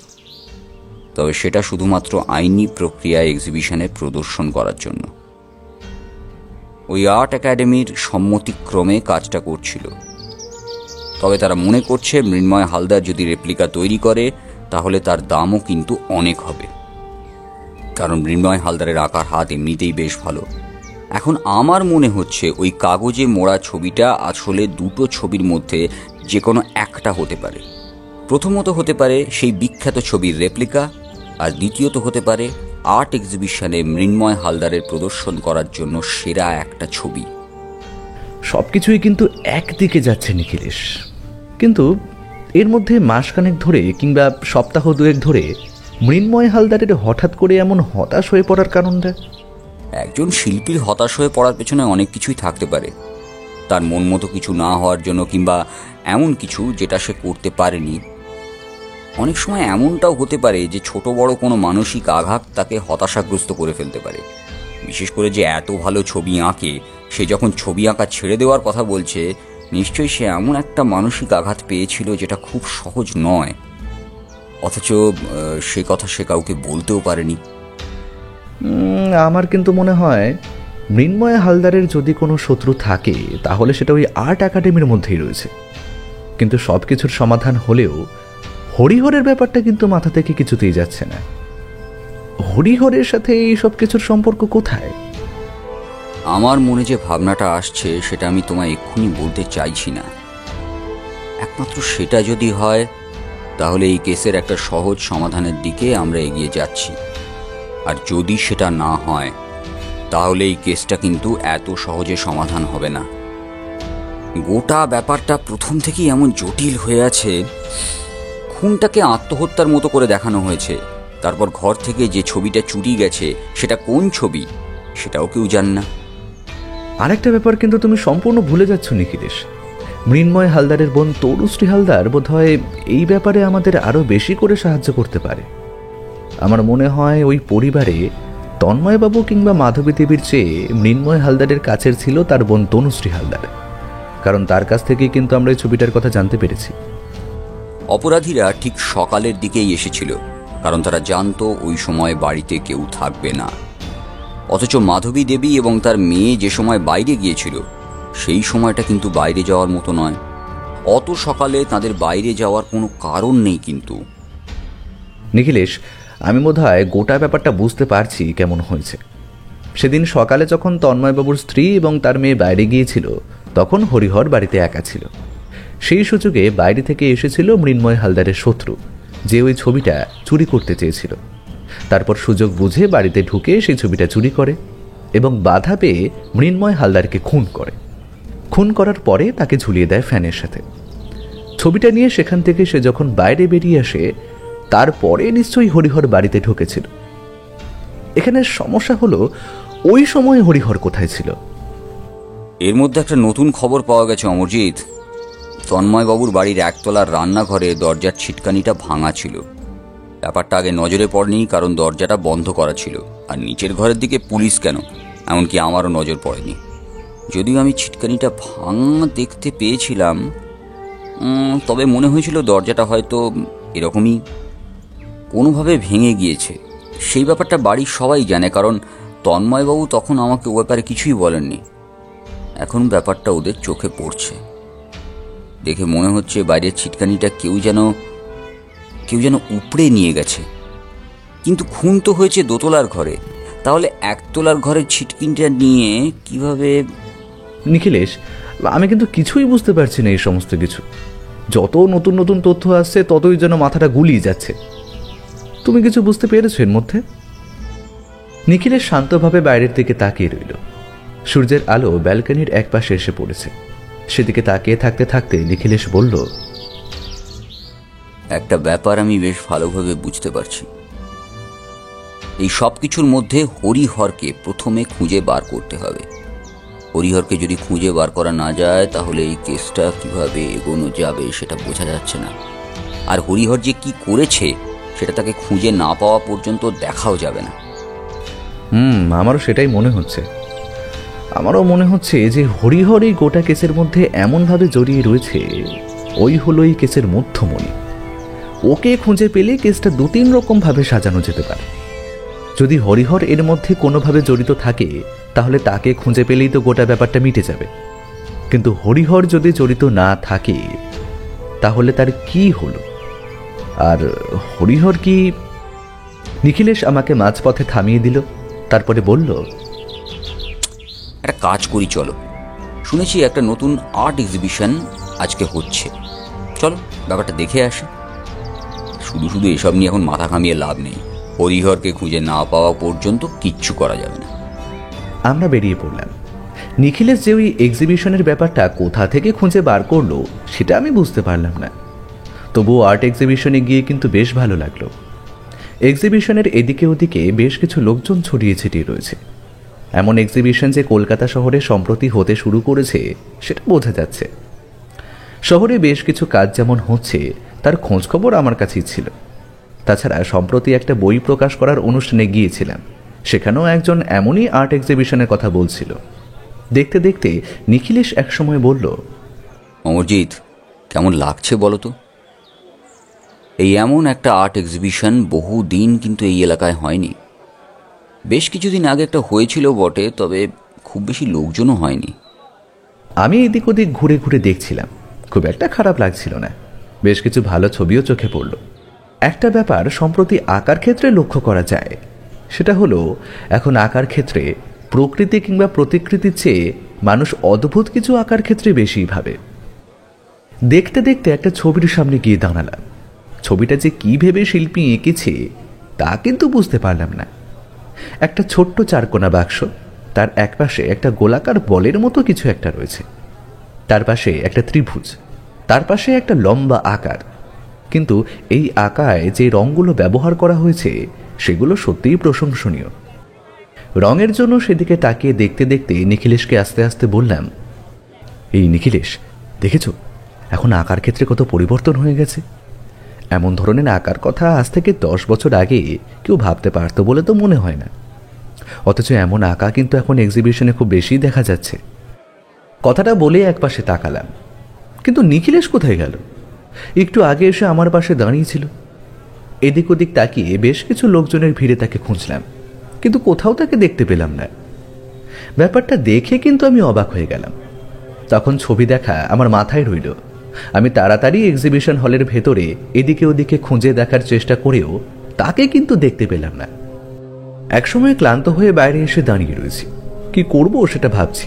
তবে সেটা শুধুমাত্র আইনি প্রক্রিয়ায় এক্সিবিশনে প্রদর্শন করার জন্য। ওই আর্ট একাডেমির সম্মতিক্রমে কাজটা করছিল। তবে তারা মনে করছে মৃন্ময় হালদার যদি রেপ্লিকা তৈরি করে তাহলে তার দামও কিন্তু অনেক হবে, কারণ মৃন্ময় হালদারের আঁকার হাত এমনিতেই বেশ ভালো। এখন আমার মনে হচ্ছে ওই কাগজে মোড়া ছবিটা আসলে দুটো ছবির মধ্যে যে কোনো একটা হতে পারে। প্রথমত হতে পারে সেই বিখ্যাত ছবির রেপ্লিকা, আর দ্বিতীয়ত হতে পারে আর্ট এক্সিবিশনে মৃন্ময় হালদারের প্রদর্শন করার জন্য সেরা একটা ছবি। সবকিছুই কিন্তু একদিকে যাচ্ছে নিখিলেশ, কিন্তু এর মধ্যে মাসখানেক ধরে কিংবা সপ্তাহ দুয়েক ধরে মৃন্ময় হালদারের হঠাৎ করে এমন হতাশ হয়ে পড়ার কারণটা? একজন শিল্পীর হতাশ হয়ে পড়ার পেছনে অনেক কিছুই থাকতে পারে। তার মন মতো কিছু না হওয়ার জন্য, কিংবা এমন কিছু যেটা সে করতে পারেনি। অনেক সময় এমনটাও হতে পারে যে ছোট বড় কোনো মানসিক আঘাত তাকে হতাশাগ্রস্ত করে ফেলতে পারে। বিশেষ করে যে এত ভালো ছবি আঁকে, সে যখন ছবি আঁকা ছেড়ে দেওয়ার কথা বলছে, নিশ্চয়ই সে এমন একটা মানসিক আঘাত পেয়েছিল যেটা খুব সহজ নয়, অথচ সে কথা সে কাউকে বলতেও পারেনি। আমার কিন্তু মনে হয় মৃন্ময় হালদারের যদি কোনো শত্রু থাকে তাহলে সেটা ওই আর্ট একাডেমির মধ্যেই রয়েছে। কিন্তু সব কিছুর সমাধান হলেও হরিহরের ব্যাপারটা কিন্তু মাথা থেকে কিছুতেই যাচ্ছে না। হরিহরের সাথে এই সব কিছুর সম্পর্ক কোথায়? আমার মনে যে ভাবনাটা আসছে সেটা আমি তোমায় এক্ষুনি বলতে চাইছি না। একমাত্র সেটা যদি হয় তাহলে এই কেসের একটা সহজ সমাধানের দিকে আমরা এগিয়ে যাচ্ছি, আর যদি সেটা না হয় তাহলে এই কেসটা কিন্তু এত সহজে সমাধান হবে না। গোটা ব্যাপারটা প্রথম থেকেই এমন জটিল হয়ে আছে। খুনটাকে আত্মহত্যার মতো করে দেখানো হয়েছে, তারপর ঘর থেকে যে ছবিটা চুরি গেছে সেটা কোন ছবি সেটাও কেউ জানে না। আরেকটা ব্যাপার কিন্তু তুমি সম্পূর্ণ ভুলে যাচ্ছ নিখিলেশ। মৃন্ময় হালদারের বোন তনুশ্রী হালদার বোধহয় এই ব্যাপারে আমাদের আরো বেশি করে সাহায্য করতে পারে। আমার মনে হয় ওই পরিবারে তন্ময়বাবু কিংবা মাধবী দেবীর চেয়ে মৃন্ময় হালদারের কাছের ছিল তার বোন তনুশ্রী হালদার, কারণ তার কাছ থেকেই কিন্তু আমরা এই ছবিটার কথা জানতে পেরেছি। অপরাধীরা ঠিক সকালের দিকেই এসেছিল, কারণ তারা জানতো ওই সময় বাড়িতে কেউ থাকবে না। অথচ মাধবী দেবী এবং তার মেয়ে যে সময় বাইরে গিয়েছিল সেই সময়টা কিন্তু বাইরে যাওয়ার মতো নয়। অত সকালে তাদের বাইরে যাওয়ার কোনো কারণ নেই। কিন্তু নিখিলেশ, আমি বোধহয় গোটা ব্যাপারটা বুঝতে পারছি কেমন হয়েছে। সেদিন সকালে যখন তন্ময়বাবুর স্ত্রী এবং তার মেয়ে বাইরে গিয়েছিল, তখন হরিহর বাড়িতে একা ছিল। সেই সুযোগে বাইরে থেকে এসেছিল মৃন্ময় হালদারের শত্রু, যে ওই ছবিটা চুরি করতে চেয়েছিল। তারপর সুযোগ বুঝে বাড়িতে ঢুকে সেই ছবিটা চুরি করে এবং বাধা পেয়ে মৃন্ময় হালদারকে খুন করে। খুন করার পরে তাকে ঝুলিয়ে দেয় ফ্যানের সাথে। ছবিটা নিয়ে সেখান থেকে সে যখন বাইরে বেরিয়ে আসে, তারপরে নিশ্চয়ই হরিহর বাড়িতে ঢুকেছিল। এখানে সমস্যা হলো, ওই সময় হরিহর কোথায় ছিল? এর মধ্যে একটা নতুন খবর পাওয়া গেছে অমরজিৎ। তন্ময়বাবুর বাড়ির একতলার রান্নাঘরে দরজার ছিটকানিটা ভাঙা ছিল। ব্যাপারটা আগে নজরে পড়েনি, কারণ দরজাটা বন্ধ করা ছিল। আর নিচের ঘরের দিকে পুলিশ কেন, এমনকি আমারও নজর পড়েনি। যদিও আমি ছিটকানিটা ভাঙা দেখতে পেয়েছিলাম, তবে মনে হয়েছিল দরজাটা হয়তো এরকমই কোনোভাবে ভেঙে গিয়েছে। সেই ব্যাপারটা বাড়ির সবাই জানে, কারণ তন্ময়বাবু তখন আমাকে ও ব্যাপারে কিছুই বলেননি। এখন ব্যাপারটা ওদের চোখে পড়ছে দেখে মনে হচ্ছে বাইরের ছিটকানিটা কেউ যেন উপড়ে নিয়ে গেছে। কিন্তু খুন তো হয়েছে দোতলার ঘরে, তাহলে একতলার ঘরের ছিটকিনটা নিয়ে কিভাবে? নিখিলেশ, আমি কিন্তু কিছুই বুঝতে পারছি না এই সমস্ত কিছু। যত নতুন নতুন তথ্য আসছে, ততই যেন মাথাটা গুলিয়ে যাচ্ছে। তুমি কিছু বুঝতে পেরেছো এর মধ্যে? নিখিলেশ শান্তভাবে বাইরের দিকে তাকিয়ে রইল। সূর্যের আলো ব্যালকনির একপাশে এসে পড়েছে। সেদিকে তাকিয়ে থাকতে থাকতে নিখিলেশ বলল, একটা ব্যাপার আমি বেশ ভালোভাবে বুঝতে পারছি। এই সব কিছুর মধ্যে হরিহরকে প্রথমে খুঁজে বার করতে হবে। হরিহরকে যদি খুঁজে বার করা না যায়, তাহলে এই কেসটা কিভাবে এগোনো যাবে সেটা বোঝা যাচ্ছে না। আর হরিহর যে কি করেছে সেটা তাকে খুঁজে না পাওয়া পর্যন্ত দেখাও যাবে না। আমারও সেটাই মনে হচ্ছে। আমারও মনে হচ্ছে যে হরিহর এই গোটা কেসের মধ্যে এমনভাবে জড়িয়ে রয়েছে, ওই হলো এই কেসের মধ্যমণি। ওকে খুঁজে পেলে কেসটা 2-3 রকমভাবে সাজানো যেতে পারে। যদি হরিহর এর মধ্যে কোনোভাবে জড়িত থাকে, তাহলে তাকে খুঁজে পেলেই তো গোটা ব্যাপারটা মিটে যাবে। কিন্তু হরিহর যদি জড়িত না থাকে, তাহলে তার কি হলো? আর হরিহর কি? নিখিলেশ আমাকে মাঝপথে থামিয়ে দিল, তারপরে বলল, একটা কাজ করি, চলো। শুনেছি একটা নতুন আর্ট এক্সিবিশন আজকে হচ্ছে, চলো ব্যাপারটা দেখে আসি। শুধু শুধু এসব নিয়ে এখন মাথা ঘামিয়ে লাভ নেই। হরিহরকে খুঁজে না পাওয়া পর্যন্ত কিচ্ছু করা যাবে না। আমরা বেরিয়ে পড়লাম। নিখিলেশ যে ওই এক্সিবিশনের ব্যাপারটা কোথা থেকে খুঁজে বার করলো সেটা আমি বুঝতে পারলাম না। তবুও আর্ট এক্সিবিশনে গিয়ে কিন্তু বেশ ভালো লাগলো। এক্সিবিশনের এদিকে ওদিকে বেশ কিছু লোকজন ছড়িয়ে ছিটিয়ে রয়েছে। এমন এক্সিবিশন যে কলকাতা শহরে সম্প্রতি হতে শুরু করেছে সেটা বোঝা যাচ্ছে। শহরে বেশ কিছু কাজ যেমন হচ্ছে, তার খোঁজখবর আমার কাছেই ছিল। তাছাড়া সম্প্রতি একটা বই প্রকাশ করার অনুষ্ঠানে গিয়েছিলাম, সেখানেও একজন এমনই আর্ট এক্সিবিশনের কথা বলছিল। দেখতে দেখতে নিখিলেশ একসময় বলল, অমরজিৎ, কেমন লাগছে বলো তো? এই এমন একটা আর্ট এক্সিবিশন বহু দিন কিন্তু এই এলাকায় হয়নি। বেশ কিছুদিন আগে একটা হয়েছিল বটে, তবে খুব বেশি লোকজনও হয়নি। আমি এদিক ওদিক ঘুরে ঘুরে দেখছিলাম, খুব একটা খারাপ লাগছিল না। বেশ কিছু ভালো ছবিও চোখে পড়ল। একটা ব্যাপার সম্প্রতি আঁকার ক্ষেত্রে লক্ষ্য করা যায়, সেটা হলো এখন আঁকার ক্ষেত্রে প্রকৃতি কিংবা প্রতিকৃতির চেয়ে মানুষ অদ্ভুত কিছু আঁকার ক্ষেত্রে বেশি ভাবে। দেখতে দেখতে একটা ছবির সামনে গিয়ে দাঁড়ালাম। ছবিটা যে কি ভেবে শিল্পী এঁকেছে তা কিন্তু বুঝতে পারলাম না। একটা ছোট্ট চারকোনা বাক্স, তার একপাশে একটা গোলাকার বলের মতো কিছু একটা রয়েছে, তার পাশে একটা ত্রিভুজ, তার পাশে একটা লম্বা আকার। কিন্তু এই আকায় যে রঙগুলো ব্যবহার করা হয়েছে সেগুলো সত্যিই প্রশংসনীয়। রঙের জন্য সেদিকে তাকিয়ে দেখতে দেখতে নিখিলেশকে আস্তে আস্তে বললাম, এই নিখিলেশ, দেখেছ এখন আঁকার ক্ষেত্রে কত পরিবর্তন হয়ে গেছে। এমন ধরনের আঁকার কথা আজ থেকে 10 বছর আগে কেউ ভাবতে পারত বলে তো মনে হয় না। অথচ এমন আঁকা কিন্তু এখন এক্সিবিশনে খুব বেশি দেখা যাচ্ছে। কথাটা বলে একপাশে তাকালাম, কিন্তু নিখিলেশ কোথায় গেল? একটু আগে এসে আমার পাশে দাঁড়িয়েছিল। এদিক ওদিক তাকিয়ে বেশ কিছু লোকজনের ভিড়ে তাকে খুঁজলাম, কিন্তু কোথাও তাকে দেখতে পেলাম না। ব্যাপারটা দেখে কিন্তু আমি অবাক হয়ে গেলাম। তখন ছবি দেখা আমার মাথায় রইল। আমি তাড়াতাড়ি এক্সিবিশন হলের ভেতরে এদিকে ওদিকে খুঁজে দেখার চেষ্টা করেও তাকে কিন্তু দেখতে পেলাম না। একসময় ক্লান্ত হয়ে বাইরে এসে দাঁড়িয়ে রয়েছি, কি করব সেটা ভাবছি।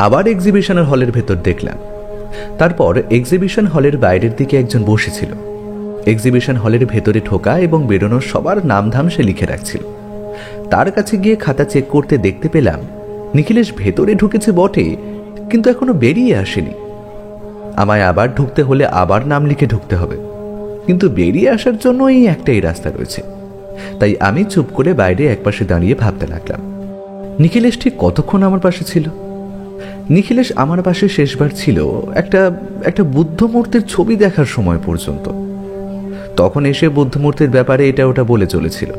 আবার এক্সিবিশনের হলের ভেতর দেখলাম। তারপর এক্সিবিশন হলের বাইরের দিকে একজন বসেছিল। এক্সিবিশন হলের ভেতরে ঢোকা এবং বেরোনোর সবার নামধাম সে লিখে রাখছিল। তার কাছে গিয়ে খাতা চেক করতে দেখতে পেলাম নিখিলেশ ভেতরে ঢুকেছে বটে, কিন্তু এখনো বেরিয়ে আসেনি। আমায় আবার ঢুকতে হলে আবার নাম লিখে ঢুকতে হবে, কিন্তু বেরিয়ে আসার জন্য এই একটাই রাস্তা রয়েছে। তাই আমি চুপ করে বাইরে একপাশে দাঁড়িয়ে ভাবতে লাগলাম, নিখিলেশ ঠিক কতক্ষণ আমার পাশে ছিল? নিখিলেশ আমার পাশে শেষবার ছিল একটা বুদ্ধ মূর্তির ছবি দেখার সময় পর্যন্ত। তখন এসে বুদ্ধ মূর্তির ব্যাপারে এটা ওটা বলে চলেছিল।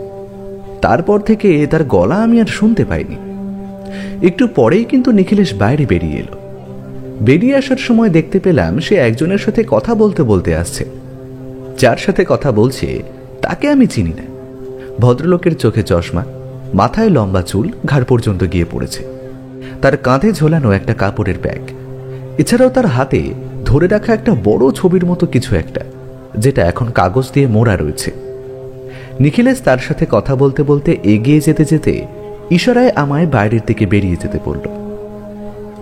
তারপর থেকে তার গলা আমি আর শুনতে পাইনি। একটু পরেই কিন্তু নিখিলেশ বাইরে বেরিয়ে এলো। বেরিয়ে আসার সময় দেখতে পেলাম সে একজনের সাথে কথা বলতে বলতে আসছে। যার সাথে কথা বলছে তাকে আমি চিনি না। ভদ্রলোকের চোখে চশমা, মাথায় লম্বা চুল ঘাড় পর্যন্ত গিয়ে পড়েছে। তার কাঁধে ঝোলানো একটা কাপড়ের ব্যাগ, এছাড়াও তার হাতে ধরে রাখা একটা বড় ছবির মতো কিছু একটা, যেটা এখন কাগজ দিয়ে মোড়া রয়েছে। নিখিলেশ তার সাথে কথা বলতে বলতে এগিয়ে যেতে যেতে ইশারায় আমায় বাইরের দিকে বেরিয়ে যেতে বলল।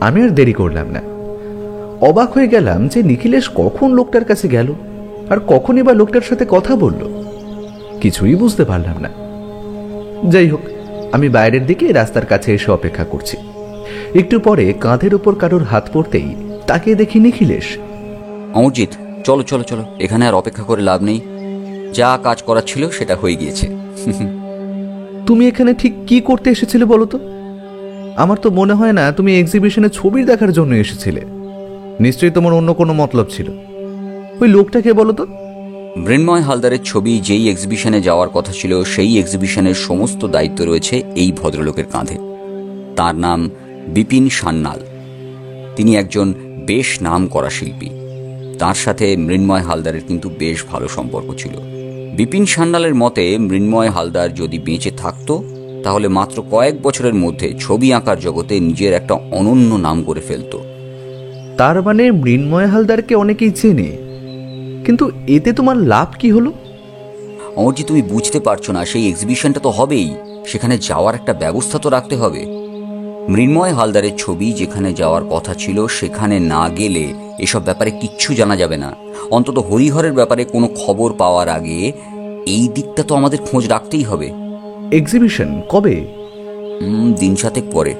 আমি আর দেরি করলাম না। অবাক হয়ে গেলাম যে নিখিলেশ কখন লোকটার কাছে গেল আর কখনই বা লোকটার সাথে কথা বলল, কিছুই বুঝতে পারলাম না। যাই হোক, আমি বাইরের দিকে রাস্তার কাছে এসে অপেক্ষা করছি। একটু পরে কাঁধের উপর কারোর হাত পড়তেই তাকে দেখি নিখিলেশ। অমরজিৎ, চলো চলো চলো, এখানে আর অপেক্ষা করে লাভ নেই, যা কাজ করার ছিল সেটা হয়ে গিয়েছে। তুমি এখানে ঠিক কি করতে এসেছিলে বলো তো? আমার তো মনে হয় না তুমি এক্সিবিশনে ছবি দেখার জন্য এসেছিলে। নিশ্চয়ই তোমার অন্য কোনো মতলব ছিল। ওই লোকটাকে বলো তো। মৃন্ময় হালদারের ছবি যেই এক্সিবিশনে যাওয়ার কথা ছিল সেই এক্সিবিশনের সমস্ত দায়িত্ব রয়েছে এই ভদ্রলোকের কাঁধে। তার নাম বিপিন সান্যাল। তিনি একজন বেশ নাম করা শিল্পী। তার সাথে মৃন্ময় হালদারের কিন্তু বেশ ভালো সম্পর্ক ছিল। বিপিন সান্যালের মতে মৃন্ময় হালদার যদি বেঁচে থাকতো তাহলে মাত্র কয়েক বছরের মধ্যে ছবি আঁকার জগতে নিজের একটা অনন্য নাম করে ফেলত। তার মানে মৃন্ময় হালদারকে অনেকেই চেনে, কিন্তু এতে তোমার লাভ কি হলো? অমরজি, তুমি বুঝতে পারছো না, সেই এক্সিবিশনটা তো হবেই, সেখানে যাওয়ার একটা ব্যবস্থা তো রাখতে হবে। মৃন্ময় হালদারের ছবি যেখানে যাওয়ার কথা ছিল সেখানে না গেলে এসব ব্যাপারে কিচ্ছু জানা যাবে না। অন্তত হরিহরের ব্যাপারে কোনো খবর পাওয়ার আগে এই দিকটা তো আমাদের খোঁজ রাখতেই হবে। এক্সিবিশন কবে? দিন 7 পরে।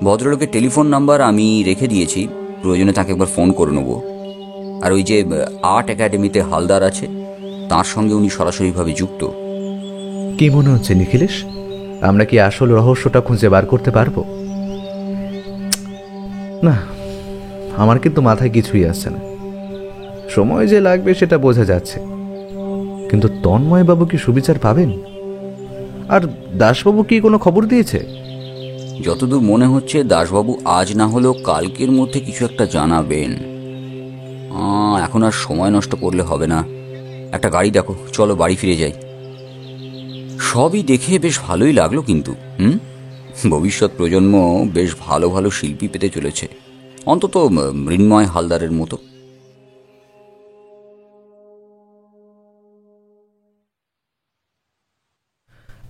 ভদ্রলোকের টেলিফোন নাম্বার আমি রেখে দিয়েছি, প্রয়োজনে তাকে একবার ফোন করে নেব। আর ওই যে আর্ট একাডেমিতে হালদার আছে, তার সঙ্গে উনি সরাসরিভাবে যুক্ত। কি মনে হচ্ছে নিখিলেশ, আমরা কি আসল রহস্যটা খুঁজে বার করতে পারবো? না, আমার কিন্তু মাথায় কিছুই আসছে না। সময় যে লাগবে সেটা বোঝা যাচ্ছে, কিন্তু তন্ময় বাবু কি সুবিচার পাবেন? আর দাসবাবু কি কোনো খবর দিয়েছে? যতদূর মনে হচ্ছে দাসবাবু আজ না হলেও কালকের মধ্যে কিছু একটা জানাবেন। এখন আর সময় নষ্ট করলে হবে না, একটা গাড়ি দেখো, চলো বাড়ি ফিরে যাই। সবই দেখে বেশ ভালোই লাগলো, কিন্তু ভবিষ্যৎ প্রজন্ম বেশ ভালো ভালো শিল্পী পেতে চলেছে, অন্তত মৃন্ময় হালদারের মতো।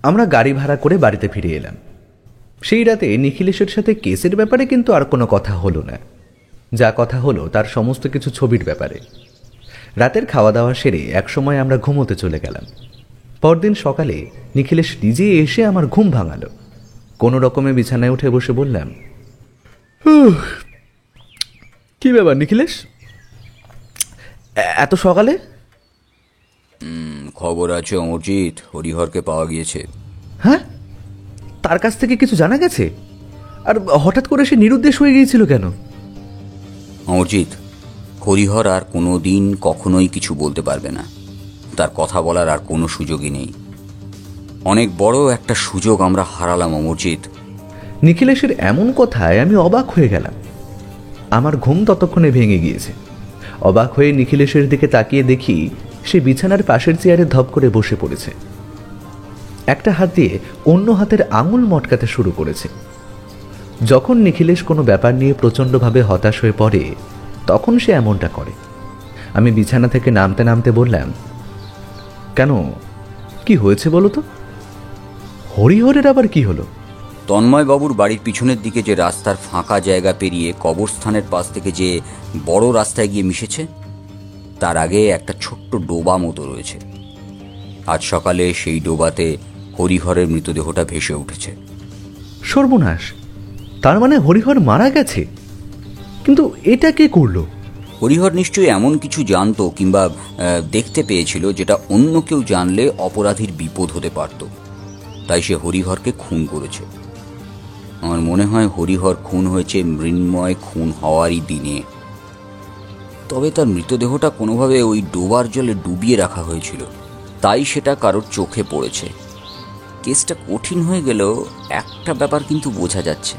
আমরা গাড়ি ভাড়া করে বাড়িতে ফিরে এলাম। সেই রাতে নিখিলেশের সাথে কেসের ব্যাপারে কিন্তু আর কোনো কথা হলো না। যা কথা হলো তার সমস্ত কিছু ছবির ব্যাপারে। রাতের খাওয়া দাওয়া সেরে একসময় আমরা ঘুমোতে চলে গেলাম। পরদিন সকালে নিখিলেশ নিজে এসে আমার ঘুম ভাঙালো। কোনো রকমে বিছানায় উঠে বসে বললাম, কি ব্যাপার নিখিলেশ, এত সকালে? খবর আছে অমরজিৎ, হরিহরকে পাওয়া গিয়েছে। হ্যাঁ, তার কাছ থেকে কিছু জানা গেছে? আর হঠাৎ করে সে নিরুদ্দেশ হয়ে গিয়েছিল কেন? অমরজিৎ, হরিহর আর কোনো দিন কখনোই কিছু বলতে পারবে না। তার কথা বলার আর কোনো সুযোগই নেই। অনেক বড় একটা সুযোগ আমরা হারালাম অমরজিৎ। নিখিলেশের এমন কথায় আমি অবাক হয়ে গেলাম। আমার ঘুম ততক্ষণে ভেঙে গিয়েছে। অবাক হয়ে নিখিলেশের দিকে তাকিয়ে দেখি সে বিছানার পাশের চেয়ারে ধপ করে বসে পড়েছে। একটা হাত দিয়ে অন্য হাতের আঙুল মটকাতে শুরু করেছে। যখন নিখিলেশ কোনো ব্যাপার নিয়ে প্রচণ্ডভাবে হতাশ হয়ে পড়ে তখন সে এমনটা করে। আমি বিছানা থেকে নামতে নামতে বললাম, কেন, কি হয়েছে বলো তো? হরিহরের আবার কি হলো? তন্ময়বাবুর বাড়ির পিছনের দিকে যে রাস্তার ফাঁকা জায়গা পেরিয়ে কবরস্থানের পাশ থেকে যে বড় রাস্তায় গিয়ে মিশেছে, তার আগে একটা ছোট্ট ডোবা মতো রয়েছে। আজ সকালে সেই ডোবাতে হরিহরের মৃতদেহটা ভেসে উঠেছে। সর্বনাশ! তার মানে হরিহর মারা গেছে? কিন্তু এটা কে করলো? হরিহর নিশ্চয়ই এমন কিছু জানতো কিংবা দেখতে পেয়েছিল যেটা অন্য কেউ জানলে অপরাধীর বিপদ হতে পারত, তাই সে হরিহরকে খুন করেছে। আমার মনে হয় হরিহর খুন হয়েছে মৃন্ময় খুন হওয়ারই দিনে। তবে তার মৃতদেহটা কোনোভাবে ওই ডোবার জলে ডুবিয়ে রাখা হয়েছিল, তাই সেটা কারোর চোখে পড়েছে। কেসটা কঠিন হয়ে গেলেও একটা ব্যাপার কিন্তু বোঝা যাচ্ছে।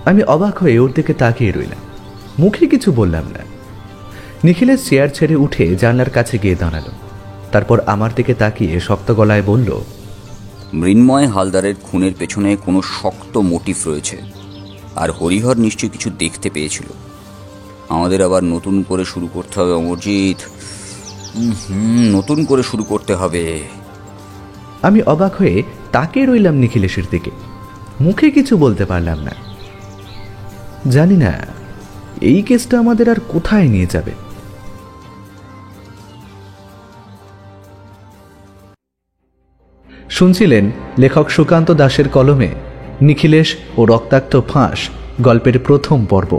আমি অবাক হয়ে ওর দিকে তাকিয়ে রইলাম, মুখে কিছু বললাম না। নিখিলেশ চেয়ার ছেড়ে উঠে জানলার কাছে গিয়ে দাঁড়ালো, তারপর আমার দিকে তাকিয়ে শক্ত গলায় বলল, মৃন্ময় হালদারের খুনের পেছনে কোনো শক্ত মোটিভ রয়েছে, আর হরিহর নিশ্চয়ই কিছু দেখতে পেয়েছিল। আমাদের আবার নতুন করে শুরু করতে হবে অমরজিৎ, নতুন করে শুরু করতে হবে। আমি অবাক হয়ে তাকিয়ে রইলাম নিখিলেশের দিকে, মুখে কিছু বলতে পারলাম না। জানি না এই কেসটা আমাদের আর কোথায় নিয়ে যাবে। শুনছিলেন লেখক সুকান্ত দাসের কলমে নিখিলেশ ও রক্তাক্ত ফাঁস গল্পের প্রথম পর্ব।